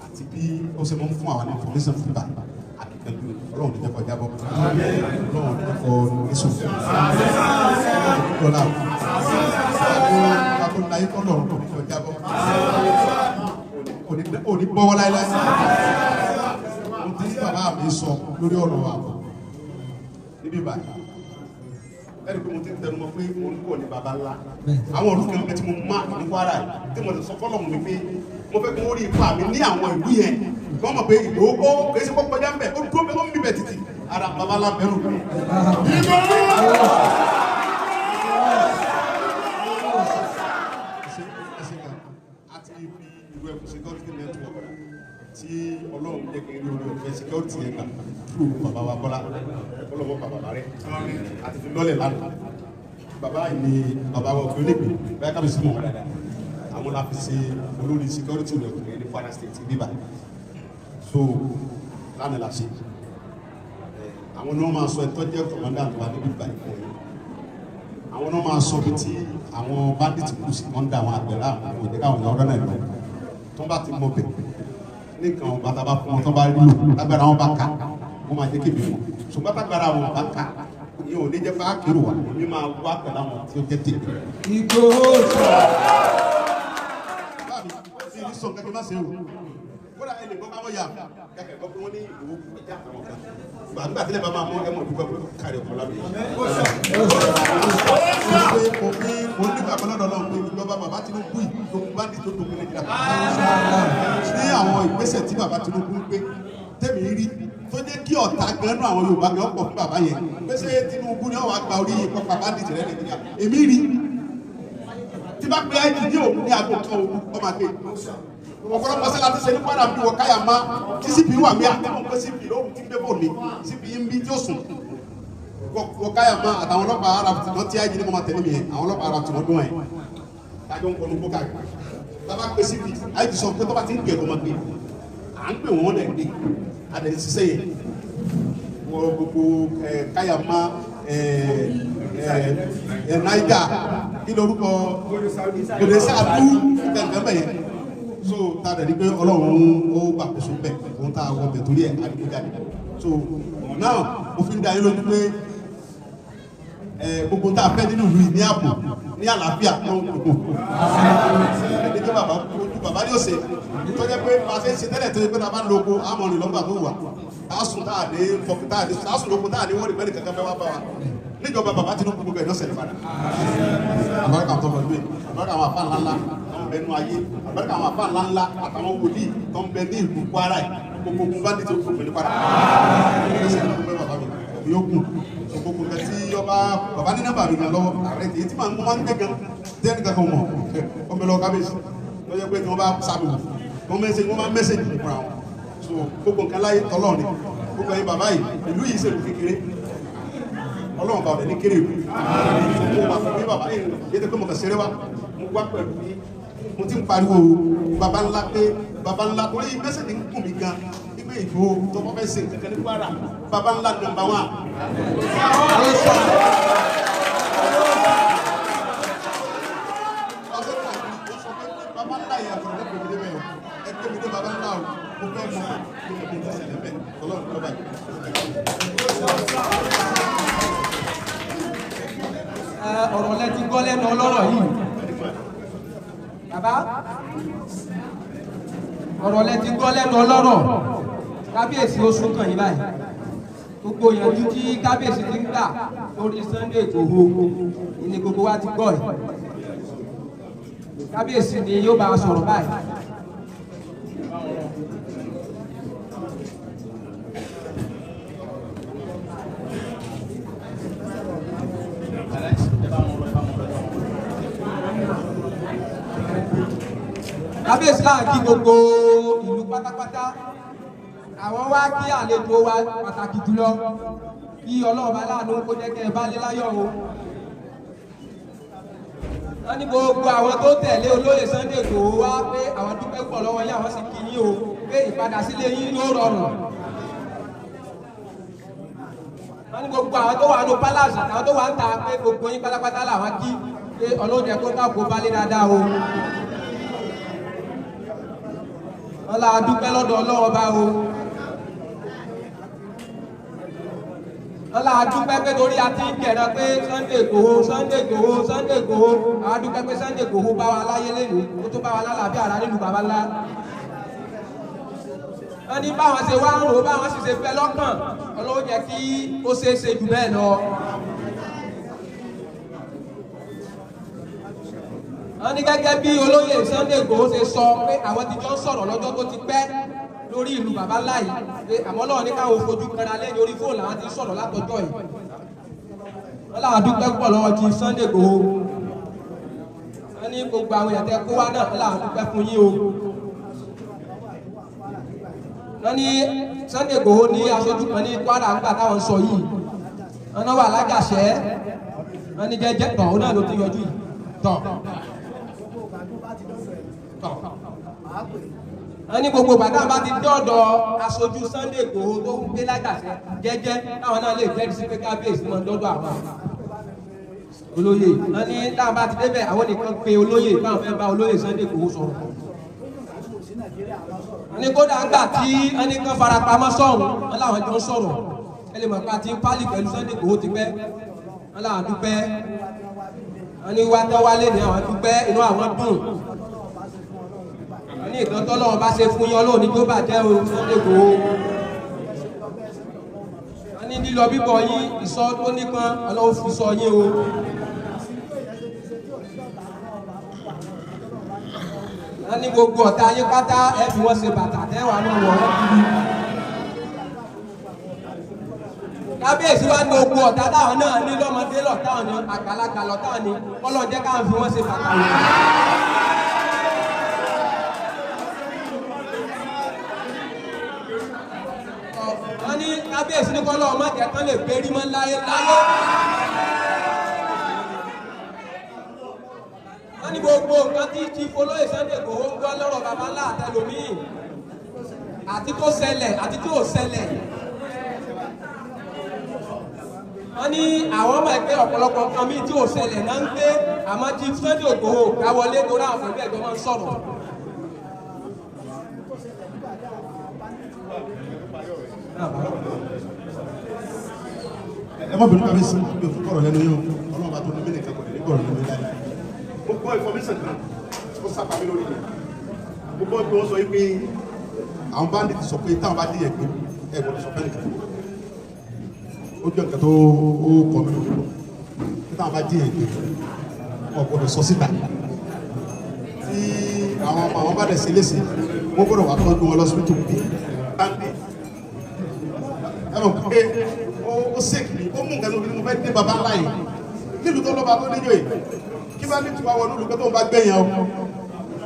àti bí ó ṣe mọ́ fún àwọn information fún bá akẹ́kẹ̀ẹ́ Ọlọ́run ní jẹ́kọ̀ọ́ jábọ́ Ọlọ́run ní jẹ́kọ̀ọ́ níṣò dọ́là àkókò láyé Ọlọ́run ní jẹ́kọ̀ọ́ jábọ́ òní bọ́wọ́ láíláí tí bàbá mi sọ lórí ọ̀rọ̀ àbọ̀ níbí báyìí ẹni pé mo ti tẹnu mọ́ pé mo ń kọ́ ní baba ńlá àwọn olùkọ́ ẹgbẹ́ tí mo máa ní Kwara yìí tí mo ti sọ fọ́lọ̀ mi pé mo fẹ́ kí wọ́n rí ipa mi ní àwọn ìlú yẹn wọ́n mọ̀ pé Ìgbòho ó kèé sí kọ́kọ́ jáǹbẹ̀ ó dúró pé ó ń bíbẹ̀ títì ara baba ńlá bẹ̀rù àti ibi ìlú ẹ̀kọ́ security network tí Ọlọ́run jẹ́ kí n rí orí ọ̀fẹ́ security yẹn gbà fún bàbá wa Bọ́lá ọlọ́wọ́ bàbá rẹ̀ àti fi lọ́lẹ̀ lánàá bàbá yìí ni bàbá wa òfin olóògbé báyà kábíyèsí mọ̀ wọ́n dáadáa àwọn la fi ṣe olórí security rẹ̀ kò ní Kwara State bíbá so lánàá la ṣe àwọn náà máa sọ ẹ̀tọ́ jẹ́ commandant wa níbi ìgbà ìfọ̀ yìí àwọn náà máa sọ bí tí àwọn bandits kù sí wọ́n ń da àwọn àgbẹ̀rẹ̀ àwọn òjẹ́ káwọn ọ̀dọ́ náà lọ tó bá ti mọ bẹ̀ nìkan bàtà bá fún wọn tó bá rí lò lágbára wọn bá ká wọn máa jẹ́ kébì wọn ṣùgbọ́n lágbára wọn bá ká ìyẹn ò ní jẹ́ fáá kérò wà ní máa wá pẹ̀lú àwọn tí ó jẹ́ tèmi. Ìgbòho sọ. báàbí sí ní sọ kẹ́kẹ́ má ṣe o kódà ẹ lè gbọ́ káwọn yà kẹ́kẹ́ gbọ́ pé wọ́n ní ìwò ìjà àwọn kan gbàgbà tí lè bá máa mú ẹmọ ìdúgbò pé kárí ọ̀pọ̀ lábẹ́ mo ní bàbá lọ́dọ̀ náà pé ìjọba bàbá Tinubu yìí tó kú bá ní tó tó kú Nàìjíríà ní àwọn ìgbésẹ̀ tí bàbá Tinubu ń gbé tẹ̀mí rí tó jẹ́ kí ọ̀tá gan-an àwọn Yorùbá gan pọ̀ fún bàbá yẹn pèsè Tinubu ni wọ́n wá gba orí pápá bá dìtì rẹ̀ Nàìjíríà èmi rí tí bá pe àìjì ní òun ní aago kan òun ọmọ àgbẹ̀ ọ̀pọ̀lọpọ̀ sẹ́la ti ṣe ní Kwara bí wọ́n káyà má tí CP wà mí àtẹ́wọ̀n pé CP lóhùn tí gbébò ní CP ń bí tí ó sùn wọ́n káyà má àtàwọn ọlọ́pàá ara tí wọ́n ti àìjì ní mọ́mọ́ tẹ̀lé mi yẹn àwọn ọlọ́pàá ara tí wọ́n dún ẹ̀ tájọ́ ń kọlu bókà tábà pé CP àìjì sọ pé tó bá ti ń gbé ẹ̀kọ́ máa gbé à ń pè wọ́n dẹ̀ gbé adẹ̀ ṣiṣẹ́ yẹn wọ́n gbogbo káyà má Niger kí lórúkọ òde sáàdú gẹ́gẹ́ bẹ̀yẹn so ta dẹ̀ ní pé ọlọ́run ó gbàkóso bẹ̀ òun tá a wọ bẹ̀ torí ẹ̀ àdìgbò jáde so now mo fi ń da yín lójú pé gbogbo tá a fẹ́ nínú ìlú yìí ní ààbò ní àlàáfíà ló ń gbogbo ẹni tó bàbá ojú bàbá ní òsè tó jẹ́ pé máa ṣe tẹ́lẹ̀ tó yẹ pé ta bá ń lo oko àmọ́ ní lọ́gbà tó wà tásùn táà ní fọkù táà ní tásùn lóko táà ní wọ́n ní mẹ́rin kankan fẹ́ wá bá wa níjọba bàbá Tinubu gbogbo ẹ̀ ní ọ̀sẹ̀ nípadà àbáríkà tó lọ gbé àbáríkà àwọn àfáà ńláńlá tó ń bẹ nú ayé àbáríkà àwọn àfáà ńláńlá àtàwọn wòlíì tó ń bẹ ní ìlú Kwara gbogbo ogun bá ní tí ó gbogbo ní padà yókù gbogbo nǹkan tí ọba bàbá ní nọ́mbà mi gan lọ́wọ́ ààrẹ tí tí màá ń gbé gan tẹ́ni kankan mọ̀ ọmọ ẹlọ kábíyèsí tó yẹ pé tí wọ́n bá sábò wọ́n máa ń mẹ́sẹ̀jì nípa wọn so gbogbo nǹkan láyé tọ́lọ́ ni gbogbo ẹ̀yin bàbá yìí ìlú yìí ṣèlú kékeré ọlọ́run bá ọ̀dẹ̀ ní kéré ìlú mo wà fún mi bàbá yìí yé tẹ́ pé mo kàn ṣeré wa mo wá pẹ̀lú yìí mo ti ń pariwo bàbá ńlá pé bàbá ńlá torí mẹ́sẹ̀jì ń kùn mí gan ìgbé ìfò tó kọ́ fẹ́ ṣe kankan ní Kwara bàbá ńlá nọ́mbà 1 bàbá ńlá yìí àti ọ̀rẹ́ pèmí débẹ̀ ẹgbẹ́ mi dé bàbá ńlá o mo fẹ́ mọ̀ kí mo fi ń tẹ̀sẹ̀ lẹ́bẹ̀ ọlọ́run ló báyìí. ọ̀rọ̀ lẹ ti gbọ́ lẹ́nu ọlọ́rọ̀ yìí bàbá ọ̀rọ̀ lẹ ti gbọ́ lẹ́nu ọlọ́rọ̀ kábíyèsí oṣù kan yìí báyìí gbogbo ìyànjú tí kábíyèsí ti ń gbà lórí Sunday Igboho ní gbogbo wa ti gbọ́ ẹ̀ kábíyèsí ni yóò bá a sọ̀rọ̀ báyìí. kábíyèsí láà kí gbogbo ìlú pátápátá àwọn wá kí àlejò wa pàtàkì jùlọ kí ọlọ́ọ̀bá láàánú kó jẹ́ kẹ́ ẹ bá lé láyọ̀ o. wọ́n ní gbogbo àwọn tó tẹ̀lé olóyè Sunday Igboho wá pé àwọn dúpẹ́ pọ̀ lọ́wọ́ yín àwọn sì kí yín o pé ìpadà sílé yín yóò rọrùn. wọ́n ní gbogbo àwọn tó wà ní palace àtàwọn tó wà ń ta pé gbogbo yín pátápátá làwọn kí pé ọlọ́jẹ̀ kó ká kó bá lé dáadáa o. wọ́n lá dúpẹ́ lọ́dọ̀ Ọlọ́run bá o. wọ́n lá dúpẹ́ pé torí a ti ń kẹ̀rọ pé Sunday Igboho Sunday Igboho Sunday Igboho àwọn dúpẹ́ pé Sunday Igboho bá wa láyé lẹ́nu ó tó bá wa lálàáfíà ara nílùú bàbá ńlá. wọ́n ní báwọn ṣe wá ń rò báwọn sì ṣe fẹ́ lọ́kàn Ọlọ́run jẹ́ kí ó ṣeé ṣe jù bẹ́ẹ̀ lọ. wọ́n ní gẹ́gẹ́ bí olóyè Sunday Igboho ṣe sọ pé àwọn ti jọ ń sọ̀rọ̀ lọ́jọ́ tó ti pẹ́ lórí ìlú bàbá ńlá yìí pé àmọ́ náà ní káwọn fojú kanra lẹ́yìn orí fóònù àwọn ti sọ̀rọ̀ látọjọ́ yìí. wọ́n láwọn dúpẹ́ pọ̀ lọ́wọ́ ti Sunday Igboho. wọ́n ní gbogbo àwọn èèyàn tẹ kó wá náà láwọn dúpẹ́ fún yín o. wọ́n ní Sunday Igboho ní aṣojú kan ní Kwara nígbà táwọn sọ yìí. wọ́n náà wà lájàṣẹ́. wọ́n ní jẹ́jẹ́ tọ̀ ó náà ló ti yọjú yìí tọ̀. wọ́n ní gbogbo bàtà bá ti dọ́ọ̀dọ̀ aṣojú Sunday Igboho tó ń gbé lájàṣẹ́ jẹ́jẹ́ táwọn náà lè jẹ́rìí sí pé kábíyèsí máa ń dọ́dọ̀ àwọn olóyè. wọ́n ní táwọn bá ti débẹ̀ àwọn nìkan pe olóyè báwọn fẹ́ bá olóyè Sunday Igboho sọ̀rọ̀. wọ́n ní kódà ńgbà tí wọ́n ní kán farapamọ́ sọ̀hún wọ́n láwọn jọ ń sọ̀rọ̀ ẹ lè mọ̀ pé àti pálí pẹ̀lú Sunday Igboho ti pẹ́ wọ́n láwọn dúpẹ́ wọ́n ní wá tán wálé ní àwọn dúpẹ́ inú àwọn dùn. wọ́n ní ìkan tọ́lọ́wọ́ bá ṣe fún yín Ọlọ́run ní tó bàjẹ́ o Sunday Igboho. wọ́n ní lílọ bíbọ̀ yín ìsọ tó nípọn Ọlọ́run fi sọ yín o. wọ́n ní gbogbo ọ̀tá yín pátá ẹ fi wọ́n ṣe bàtà tẹ́wàá náà wọ̀ ọ́ kiri. kábíyèsí wa ní gbogbo ọ̀tá táwọn náà ní lọ́mọdé lọ́táwọn ní àgbàlagbà lọ́táwọn ní Ọlọ́run jẹ́ káwọn fi wọ́n ṣe bàtà wò. wọ́n ní kábíyèsí ní kọ́lọ́ ọmọ jẹ́ kán lè pérí mọ́ láyé láyé. wọ́n ní gbogbo nǹkan tí ti olóyè Sunday Igboho ń gbọ́ lọ́rọ̀ bàbá ńlá àtẹlómìn àti tó ṣẹlẹ̀ àti tí ò ṣẹlẹ̀. wọ́n wọ́n ní àwọn ọmọ ẹgbẹ́ ọ̀pọ̀lọpọ̀ nǹkan míì tí ò ṣẹlẹ̀ náà ń gbé àmọ́ tí Sunday Igboho káwọlé tó náà fún ẹgbẹ́ ẹgbẹ́ wọn sọ̀rọ̀. ẹ má bínú kábíyèsí mi ò fún kọ̀rọ̀ lẹ́nu yóò ọlọ́run bá tó ní mílíọ̀nù kankan ní kọ̀rọ̀ lẹ́nu láyé mo gbọ́ information kan ó sábà mi lórí rẹ̀ mo gbọ́ pé wọ́n sọ pé àwọn bandits sọ pé táwọn bá dé ẹ̀gbẹ́ ẹ̀ gbọ́dọ̀ sọ fẹ́ nìkan ó jẹ́ nǹkan tó kọ́ mi lórí pé táwọn bá dé ẹ̀gbẹ́ ọ̀ gbọ́dọ̀ sọ síta tí àwọn bá dẹ̀ sí léṣe wọ́n gbọ́dọ̀ wà tọ́jú wọn lọ́sibítù bí bandit ẹ mọ̀ pé ó sèkì ó mú nǹkan tó fi mo fẹ́ dé baba ńlá yìí nílùú tó lọ́ba tó níjọ́ yìí kí bá ní tiwa wọnú olùkọ́ tó ń bá gbẹ̀yìn ọ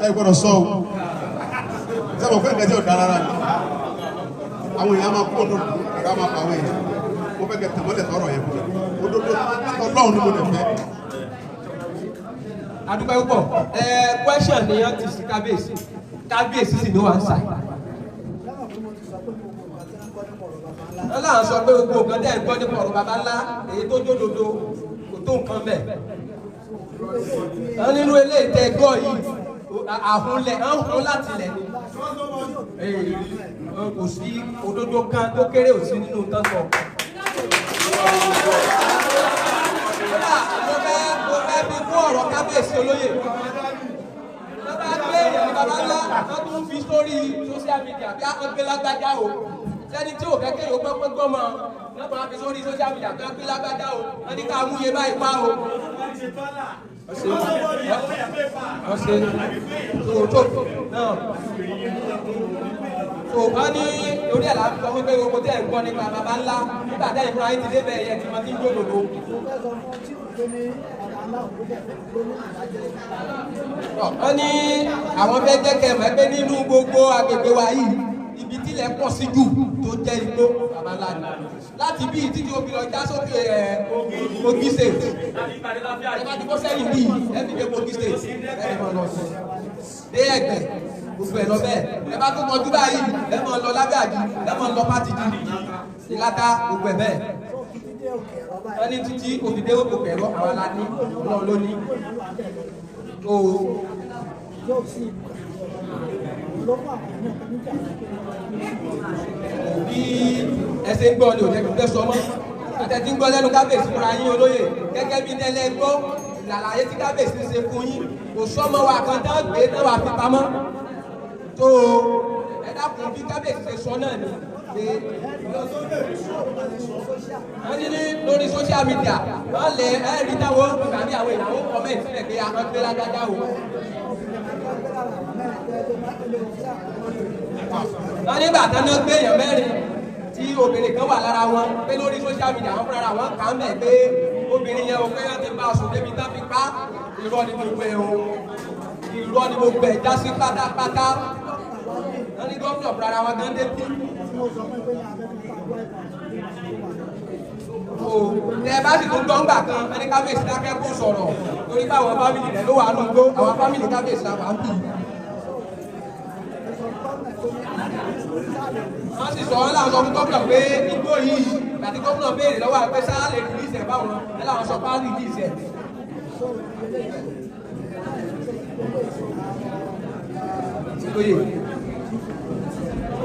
ẹ gbọ́dọ̀ sọ o sẹ́wọ̀n fẹ́ nǹkan tí ò dára rárá ni àwọn èèyàn máa kó ọdún ẹ̀rọ máa pa àwọn èèyàn mo fẹ́ kẹ́ tẹ̀mọ́lẹ̀ tọrọ yẹn fún mi òdodo ọlọ́run ni mo lè fẹ́. adúpẹ́ púpọ̀ question ni wọ́n ti sí kábíyèsí sì ní wọ́n ń sà wọ́n láwọn sọ pé gbogbo nǹkan tẹ́ ẹ̀ ń gbọ́ nípa ọ̀rọ̀ baba ńlá èyí tó jódodo kò tó nǹkan bẹ̀. wọ́n nínú eléyìí tẹ́ gbọ́ yìí àhún láti lẹ̀ ni kò sí òdodo kan tó kéré ò sí nínú tán sọ. mo fẹ́ bí fún ọ̀rọ̀ kábíyèsí olóyè wọ́n bá gbé èèyàn ní baba ńlá wọ́n tún fi sórí social media bí wọ́n gbé lágbájá o sẹ́ni tí ò kẹ́kẹ́ yóò pẹ́ gbọ́ mọ́ wọ́n máa fi sórí social media bí wọ́n gbé lágbájá o wọ́n ní ká mú iye báyìí pa o. ọ̀sẹ̀ tó wọ́n ní orí ẹ̀ láti sọ wípé gbogbo tẹ́ ẹ̀ ń gbọ́ nípa baba ńlá nígbà tẹ́ ìfúnra yín ti débẹ̀ ẹ̀yẹ tí wọ́n ti ń jòdòdó. wọ́n ní àwọn fẹ́ jẹ́ kẹ́ mọ̀ pé nínú gbogbo agbègbè wa yìí ibi tílẹ̀ pọ̀ sí jù tó jẹ́ igbó baba ńlá ni láti bí títí omi lọ já sókè Kogi state ẹ bá ti kó sẹ́yìn bíi ẹ fi dé Kogi state ẹ lè mọ̀ lọ sí dé Ẹ̀gbẹ́ gbogbo ẹ̀ lọ bẹ́ẹ̀ ẹ bá tó mọjú báyìí ẹ mọ̀ lọ lábẹ́ àjí ẹ mọ̀ lọ pátìjì ìlàta gbogbo ẹ̀ bẹ́ẹ̀ wọ́n ní títí òfìdé òkè ẹ̀rọ àwọn aláàní ọlọ́run ló ní bí ẹsẹ̀ ń gbọ́ ni òjẹ́ gbígbẹ́ sọ mọ́ àtẹ̀tí ń gbọ́ lẹ́nu kábíyèsí fúnra yín olóyè gẹ́gẹ́ bí tẹ́lẹ̀ gbọ́ ìlàlàyé tí kábíyèsí ṣe fún yín kò sọ́mọ wa kan tá gbé náà wà fi pamọ́ tó ẹ dákun bí kábíyèsí ṣe sọ náà ni pé wọ́n ní lórí social media wọ́n lè ẹ̀rí táwọn tàbí àwọn ìyàwó comment sílẹ̀ pé àwọn gbé lágbájá o. wọ́n nígbà tán náà gbé èèyàn mẹ́rin tí obìnrin kan wà lára wọn pé lórí social media wọn fúnra wọn kà ń bẹ̀ pé obìnrin yẹn o pé wọ́n ti bá aṣọ débi tán fi pa irọ́ ni gbogbo ẹ̀ o irọ́ ni gbogbo ẹ̀ já sí pátápátá wọ́n ní gómìnà fúnra wọn gan dé bí. tẹ bá sì tún gbọ́ngbà kan ẹni kábíyèsí dákẹ́ kó sọ̀rọ̀ torí báwọn fámìlì rẹ̀ ló wà nù gbó àwọn fámìlì kábíyèsí làwọn ń bì. wọ́n sì sọ ọ́ láwọn sọ fún gómìnà pé igbó yìí àti gómìnà béèrè lọ́wọ́ àgbẹ̀ sáà lè rìlíìsì ẹ̀ báwọn ẹ̀ láwọn sọ pé á rìlíìsì ẹ̀.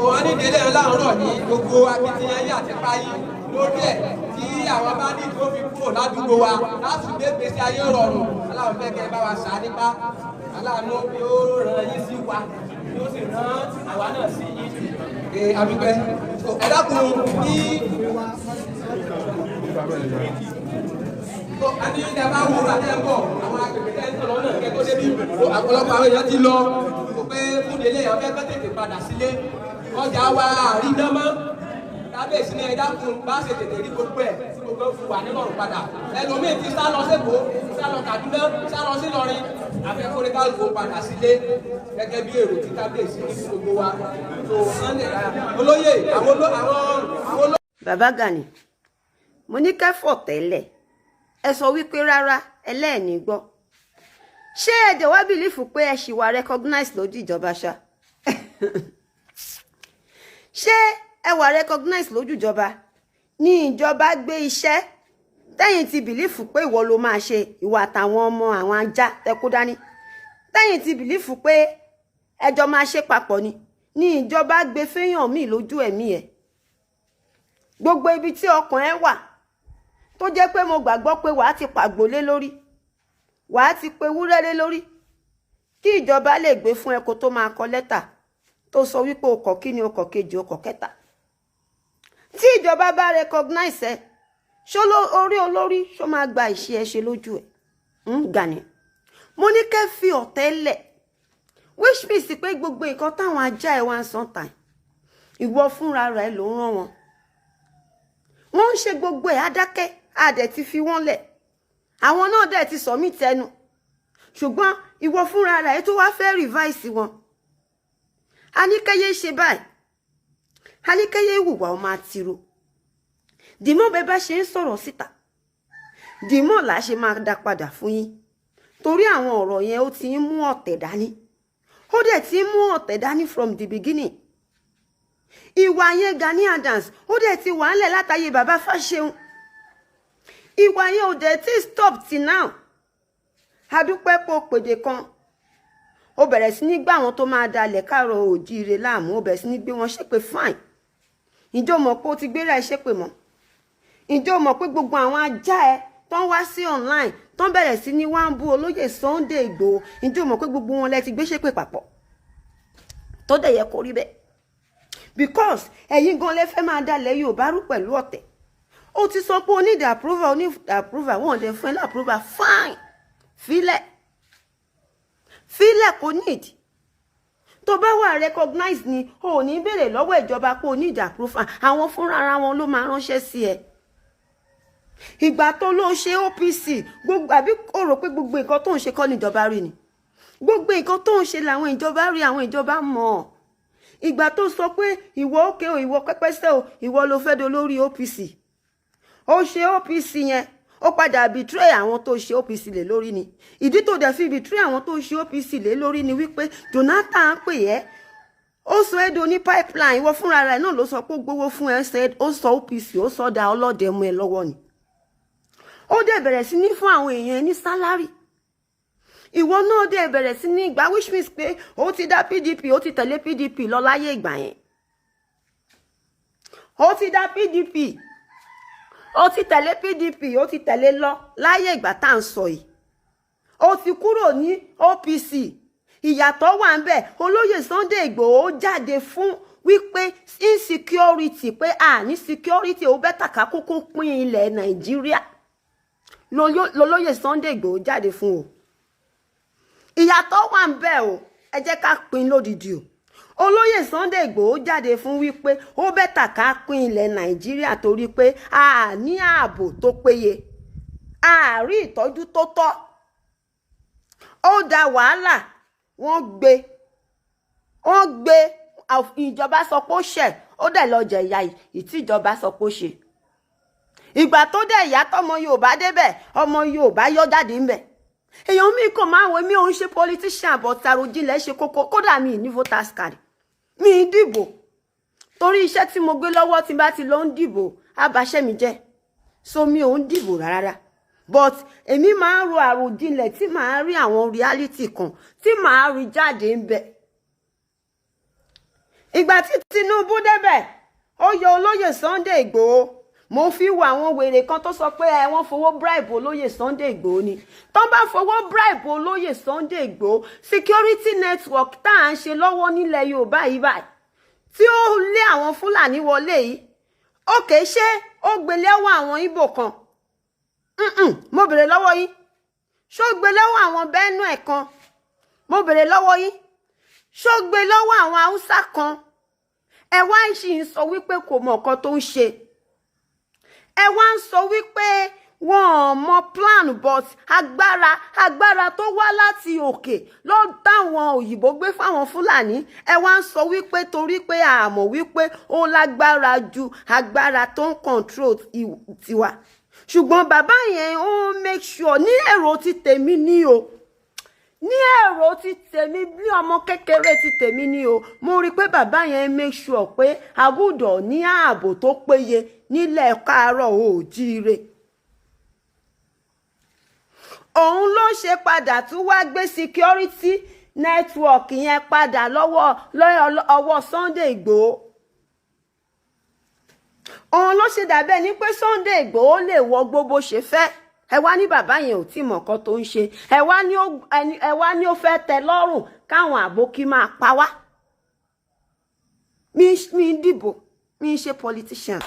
wọ́n ní délé láàárọ̀ ní gbogbo akitiyan yìí àti páyì lórí ẹ̀ tí àwọn bá ní tó fi kúrò ládùúgbò wa láti gbé gbèsè ayé rọrùn aláwọ̀ fẹ́ kẹ́ bá wa sá nípa aláàánú yóò ràn yín sí wa yóò sì rán àwa náà sí yín àdúpẹ́ ẹ dákun ní àti ìdá bá wù àtẹ́bọ̀ àwọn agbègbè tẹ́ ń tọ̀ lọ́nà kẹ́kọ́ débi ọ̀pọ̀lọpọ̀ àwọn èèyàn ti lọ kó pé fún délé àwọn fẹ́ tètè padà sílé ọjà wa àrídámọ́ kábíyèsí ní ẹ̀dá fún bá ṣe tètè rí gbogbo ẹ̀ tí gbogbo fún wa nílọ̀rùn padà ẹlòmíì ti sá lọ sẹ́kọ̀ọ́ sá lọ Kaduna sá lọ sí Ìlọrin afẹ́kọ́rẹ́ kálukú padà sílé gẹ́gẹ́ bí èrò tí kábíyèsí ní gbogbo wa tó olóyè àwọn. Bàbá Gani mo ní kẹ́fọ̀ tẹ́lẹ̀ ẹ sọ wípé rárá ẹlẹ́ẹ̀ni gbọ́ ṣé ẹ̀dẹ̀ wá bìlífù pé ẹ ṣì wà recognize lójú ìjọba ṣá ṣé ẹ wà recognize lójú ìjọba ní ìjọba gbé iṣẹ́ tẹ́yìn ti bìlífù pé ìwọ ló máa ṣe ìwà àtàwọn ọmọ àwọn ajá tẹkú dání tẹ́yìn ti bìlífù pé ẹjọ́ máa ṣe papọ̀ ní ìjọba gbé fẹ́yàn míì lójú ẹ̀mí ẹ̀ gbogbo ibi tí ọkàn ẹ wà tó jẹ́ pé mo gbàgbọ́ pé wàá ti pàgbó lé lórí wàá ti pe wúrẹ́ lé lórí kí ìjọba lè gbé fún ẹ kó tó máa kọ lẹ́tà tó sọ wípé o kọ̀ kíni o kọ̀ kejì o kọ̀ kẹta tí ìjọba bá recognize ẹ ṣó orí olórí ṣó máa gba ìṣe ẹ ṣe lójú ẹ Gani mo ní kẹ́ fi ọ̀tẹ̀ lẹ̀ which means pé gbogbo nǹkan táwọn ajá ẹ wá ń san tàn ìwọ fúnra rẹ ló ń rán wọn wọ́n ń ṣe gbogbo ẹ̀ adákẹ́ àdẹ̀ ti fi wọ́n lẹ̀ àwọn náà dẹ̀ ti sọ mí tẹnu ṣùgbọ́n ìwọ fúnra rẹ tó wá fẹ́ revise wọn aníkẹ́yẹ ṣe báyìí aníkẹ́yẹ ìwùwà ọmọ àtìrò dìmọ́ bẹ́ẹ̀ bá ṣe ń sọ̀rọ̀ síta dìmọ́ là ṣe máa dá padà fún yín torí àwọn ọ̀rọ̀ yẹn ó ti ń mú ọ̀tẹ̀ dání ó dẹ̀ ti ń mú ọ̀tẹ̀ dání from the beginning ìwà yẹn Gani Adams ó dẹ̀ ti wà ńlẹ̀ látàyè bàbá Fáṣẹ̀hùn ìwà yẹn ò dẹ̀ ti stop till now adúpẹ́ pò pèdè kan ó bẹ̀rẹ̀ sí ní gbá àwọn tó máa dalẹ̀ káàrọ̀ òjíire láàmú ó bẹ̀rẹ̀ sí ní gbé wọn ṣépè fine ìjọ mọ̀ pé ó ti gbéra ẹ ṣépè mọ́ ìjọ mọ̀ pé gbogbo àwọn ajá ẹ tó ń wá sí online tó ń bẹ̀rẹ̀ sí ní wá ń bú olóyè Sunday Igboho ìjọ mọ̀ pé gbogbo wọn lẹ ti gbé ṣépè papọ̀ tó dẹ̀ yẹ kó rí bẹ́ẹ̀ because ẹ̀yin gan lẹ fẹ́ máa dalẹ̀ Yorùbá rú pẹ̀lú ọ̀tẹ̀ ó ti sọ pé onídìí approval wọn dẹ̀ fún ẹ ní approval fine fílẹ̀ kò nídìí tó bá wà recognize ni o ò ní béèrè lọ́wọ́ ìjọba pé onídìí approval àwọn fúnra ara wọn ló máa ránṣẹ́ sí ẹ ìgbà tó ló ṣe OPC gbogbo àbí ó rò pé gbogbo nǹkan tó ń ṣe kọ́ ní ìjọba rí ni gbogbo nǹkan tó ń ṣe làwọn ìjọba rí àwọn ìjọba mọ̀ ìgbà tó sọ pé ìwọ òkè o ìwọ pẹ́pẹ́sẹ́ o ìwọ ló fẹ́ dolórí OPC ó ṣe OPC yẹn ó padà betray àwọn tó ṣe OPC lé lórí ni ìdí tó dẹ̀ fi betray àwọn tó ṣe OPC lé lórí ni wípé Jonathan pè ẹ́ ó sọ ẹ́dọ̀ ní pipeline ìwọ fúnra rẹ̀ náà ló sọ pé ó gbowó fún ẹ ó sọ OPC ó sọ da ọlọ́dẹ mú ẹ lọ́wọ́ ni ó dẹ̀ bẹ̀rẹ̀ sí ní fún àwọn èèyàn ní sálárì ìwọ náà dẹ̀ bẹ̀rẹ̀ sí ní ìgbà which means pé ó ti dá PDP ó ti tẹ̀lé PDP lọ láyé ìgbà yẹn ó ti dá PDP ó ti tẹ̀lé PDP ó ti tẹ̀lé lọ láyé ìgbà tá à ń sọ yìí ó ti kúrò ní OPC ìyàtọ̀ wà ń bẹ̀ olóyè Sunday Igboho jáde fún wípé insecurity pé ní security ó bẹ́ tàkà kókó pín ilẹ̀ Nàìjíríà lolóyè Sunday Igboho jáde fún o ìyàtọ̀ wà ń bẹ̀ o ẹ jẹ́ ká pín lódìdí o olóyè Sunday Igboho jáde fún wípé ó bẹ́tà ká pín ilẹ̀ Nàìjíríà torí pé a ní ààbò tó péye a rí ìtọ́jú tó tọ́ ó da wàhálà wọ́n gbé ìjọba sọ pé ó ṣẹ̀ ó dẹ̀ lọ jẹ ìyà ìtí ìjọba sọ pé ó ṣe ìgbà tó dẹ̀ ìyá tọmọ Yorùbá débẹ̀ ọmọ Yorùbá yọ jáde ńbẹ̀ èèyàn mi kò máa wọ mi ò ń ṣe politician but àròjinlẹ̀ ṣe kókó kódà mi ní voters card mi ń dìbò torí iṣẹ́ tí mo gbé lọ́wọ́ tí bá ti lọ ń dìbò àbáṣẹ́ mi jẹ́ so mi ò ń dìbò rárá but èmi máa ń ro àròjinlẹ̀ tí màá rí àwọn reality kan tí màá rí jáde ń bẹ̀ ìgbà tí Tinubu débẹ̀ ó yọ olóyè Sunday Igboho mo fi wo àwọn wèrè kan tó sọ pé wọ́n fowó bribe olóyè Sunday Igboho ni tó bá fowó bribe olóyè Sunday Igboho security network tá à ń ṣe lọ́wọ́ nílẹ̀ Yorùbá yìí báyìí tí ó lé àwọn Fúlàní wọlé yìí òkè ṣé ó gbé lọ́wọ́ àwọn Ìgbò kan mo bèrè lọ́wọ́ yín ṣó gbé lọ́wọ́ àwọn Benue kan mo bèrè lọ́wọ́ yín ṣó gbé lọ́wọ́ àwọn Haúsá kan ẹ wá ń ṣì ń sọ wípé kò mọ nǹkan tó ń ṣe ẹ wá ń sọ wípé wọn ò mọ plan but agbára tó wá láti òkè ló táwọn òyìnbó gbé fáwọn Fúlàní ẹ wá ń sọ wípé torí pé a mọ̀ wípé ó lágbára ju agbára tó ń control tiwa ṣùgbọ́n bàbá yẹn ó make sure ní èrò ti tèmi ní o ní èrò ti tèmi bí ọmọ kékeré ti tèmi ní o mo rí pé bàbá yẹn make sure pé a gbọ́dọ̀ ní ààbò tó péye nílẹ̀ káàárọ̀ oòjíire òun ló ṣe padà tún wá gbé security network yẹn padà lọ́wọ́ Sunday Igboho. òun ló ṣe dàbẹ́ ní pé Sunday Igboho lè wọ gbogbo ṣe fẹ́. ẹ wá ní bàbá yẹn ò tí mọ̀ nǹkan tó ń ṣe. ẹ wá ní ó fẹ́ tẹ́ lọ́rùn káwọn àbókí máa pa wá. mi ń dìbò mi ń ṣe politician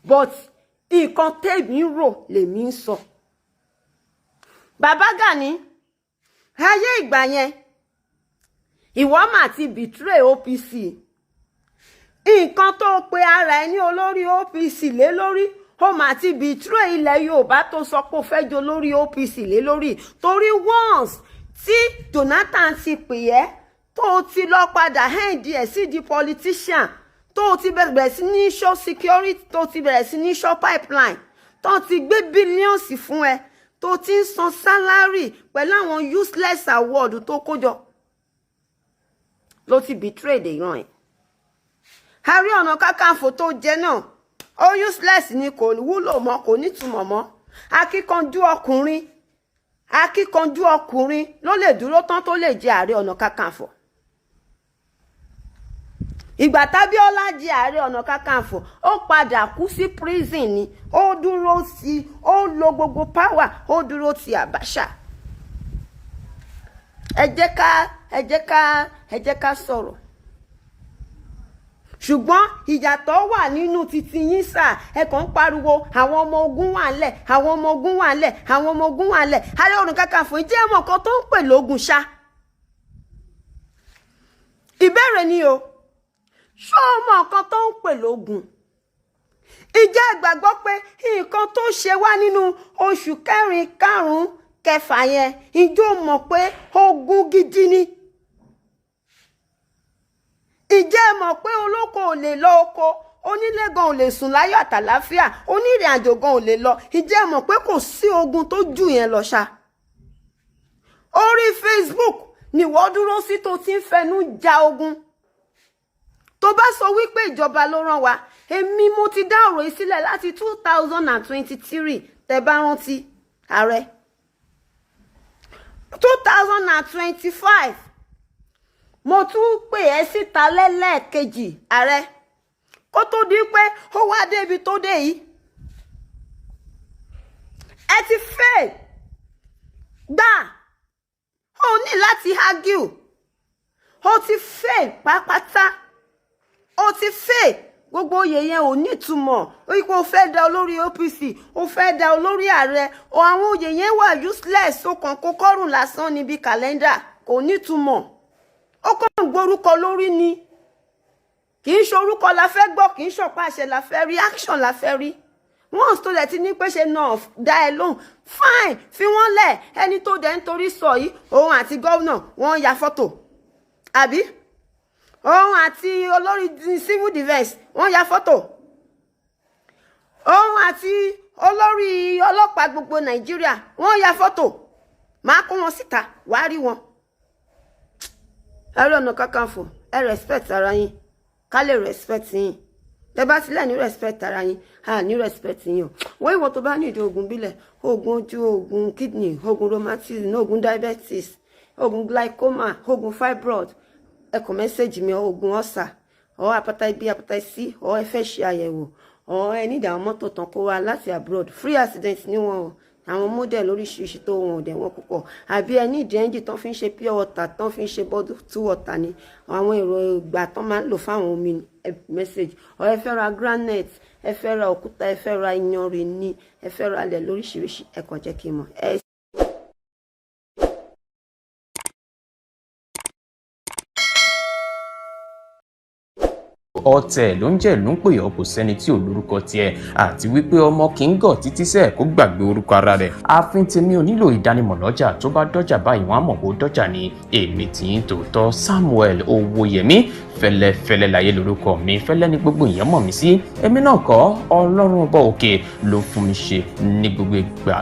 but nǹkan tèmi ń rò lèmi ń sọ. bàbá Gani ayé ìgbà yẹn ìwọ mà ti betray OPC. nǹkan tó pe ara ẹ ní olórí OPC lé lórí ó mà ti betray ilẹ̀ Yorùbá tó sọ pé ó fẹ́ jọ lórí OPC lé lórí torí once tí Jonathan ti pè ẹ́ tó ti lọ padà hand ẹ̀ sí di politician tó ti bẹ̀rẹ̀ sí ní show security tó ti bẹ̀rẹ̀ sí ní show pipeline tó ti gbé billions fún ẹ tó ti ń san salary pẹ̀lú àwọn useless award tó kójọ ló ti betray the ìran ẹ̀. Ààrẹ Ọ̀nà Kakanfò tó jẹ náà ó useless ni kò wúlò mọ́ kò nítumọ̀ mọ́. akíkanjú ọkùnrin ló lè dúró tán tó lè jẹ Ààrẹ Ọ̀nà Kakanfò. ìgbà tábíọ́lá jẹ Ààrẹ Ọ̀nà Kakanfò ó padà kú sí prison ni ó dúró sí ó lo gbogbo power ó dúró ti Abacha. ẹ jẹ́ ká sọ̀rọ̀. ṣùgbọ́n ìyàtọ̀ wà nínú titi yín sà ẹ kàn ń pariwo àwọn ọmọ ogun wà ńlẹ̀ àwọn ọmọ ogun wà ńlẹ̀ àwọn ọmọ ogun wà ńlẹ̀. Ààrẹ Ọ̀nà Kakanfò jẹ́ ọmọ kan tó ń pè lógun ṣá. ìbéèrè ni o ṣó ọmọ kan tó ń pè lógun. ìjẹ́ ìgbàgbọ́ pé nǹkan tó ṣe wá nínú oṣù kẹrin karùn-ún kẹfà yẹn ìjọ mọ̀ pé ogun gidi ni. ìjẹ́ mọ̀ pé olóko ò lè lọ oko onílé gan ò lè sùn láyọ̀ àtàláfíà onírìn àjò gan ò lè lọ. ìjẹ́ mọ̀ pé kò sí ogun tó jù yẹn lọ ṣá. orí Facebook ni wọ́n dúró sí tó ti ń fẹnu ja ogun. tó bá sọ wípé ìjọba ló rán wa èmi mo ti dá ọ̀rọ̀ yìí sílẹ̀ láti 2023 tẹ́ bá rántí ààrẹ. 2025 mo tún pè ẹ́ síta lẹ́lẹ́ẹ̀kejì ààrẹ kó tó di pé ó wá débi tó dé yìí. ẹ ti fail gbà ó ní láti argue ó ti fail pápátá ó ti fail gbogbo oyè yẹn ò nítumọ̀ wípé ó fẹ́ da olórí OPC ó fẹ́ da olórí ààrẹ àwọn oyè yẹn wà useless ó kàn kó kọ́rùn lásán níbi kàlẹ́ndà kò nítumọ̀ ó kàn gbórúkọ lórí ni kì í ṣe orúkọ la fẹ́ gbọ́ kì í ṣọ̀pá àṣẹ la fẹ́ rí action la fẹ́ rí wọ́n tó lẹ̀ ti ní pé ṣe náà dá ẹ lóhùn fine fi wọ́n lẹ̀ ẹni tó dẹ̀ ń torí sọ yìí òun àti gómìnà wọ́n ya fọ́tò àbí òun àti olórí civil defence wọ́n ya fọ́tò òun àti olórí ọlọ́pàá gbogbo Nàìjíríà wọ́n ya fọ́tò máa kó wọn síta wàá rí wọn. Ààrẹ Ọ̀nà Kakanfò ẹ respect ara yín ká lè respect yín tẹ́ bá sílẹ̀ ní respect ara yín ní respect yín o wọ́n ìwọ tó bá ní ìdí oògùn bílẹ̀ oògùn ojú oògùn kidney oògùn rheumatism oògùn diabetes oògùn glaucoma oògùn fibroid ẹ kàn mẹ́sẹ̀gì mi oògùn ọ̀sà ọ̀ hepatitis B hepatitis C ọ̀ ẹ fẹ́ ṣe àyẹ̀wò ọ̀ ẹ ní ìdààmú mọ́tò tán kó wá láti abroad free accident ní wọn o àwọn model oríṣiríṣi tó wọn ò dẹ̀ wọ́n púpọ̀ àbí ẹni ìdí ẹ́ńjì tán fi ń ṣe pure water tán fi ń ṣe bottled water ni àwọn èrò ìgbà tán máa ń lò fáwọn omi message ọ̀ ẹ fẹ́ ra granite ẹ fẹ́ ra òkúta ẹ fẹ́ ra iyanrìn ni ẹ fẹ́ ra ilẹ̀ lóríṣiríṣi ẹ kàn jẹ́ kí n mọ̀ ọ̀tẹ̀ ló ń jẹ́ ló ń pè ọ́ kò sẹ́ni tí ò lórúkọ tiẹ̀ àti wípé ọmọ kì í gọ̀ títí sẹ́ẹ̀ kó gbàgbé orúkọ ara rẹ̀ ààfin tèmi ò nílò ìdánimọ̀ lọ́jà tó bá dọ́jà báyìí wọ́n á mọ̀ kó dọ́jà ní èmi tí ń tòótọ́ Samuel Owóyẹmí fẹ́lẹ́fẹ́lẹ́ láyé lórúkọ mi fẹ́lẹ́ ní gbogbo èèyàn mọ̀ mí sí èmi náà kọ́ Ọlọ́run ọba òkè ló fún mi ṣe ní gbogbo ìgbà.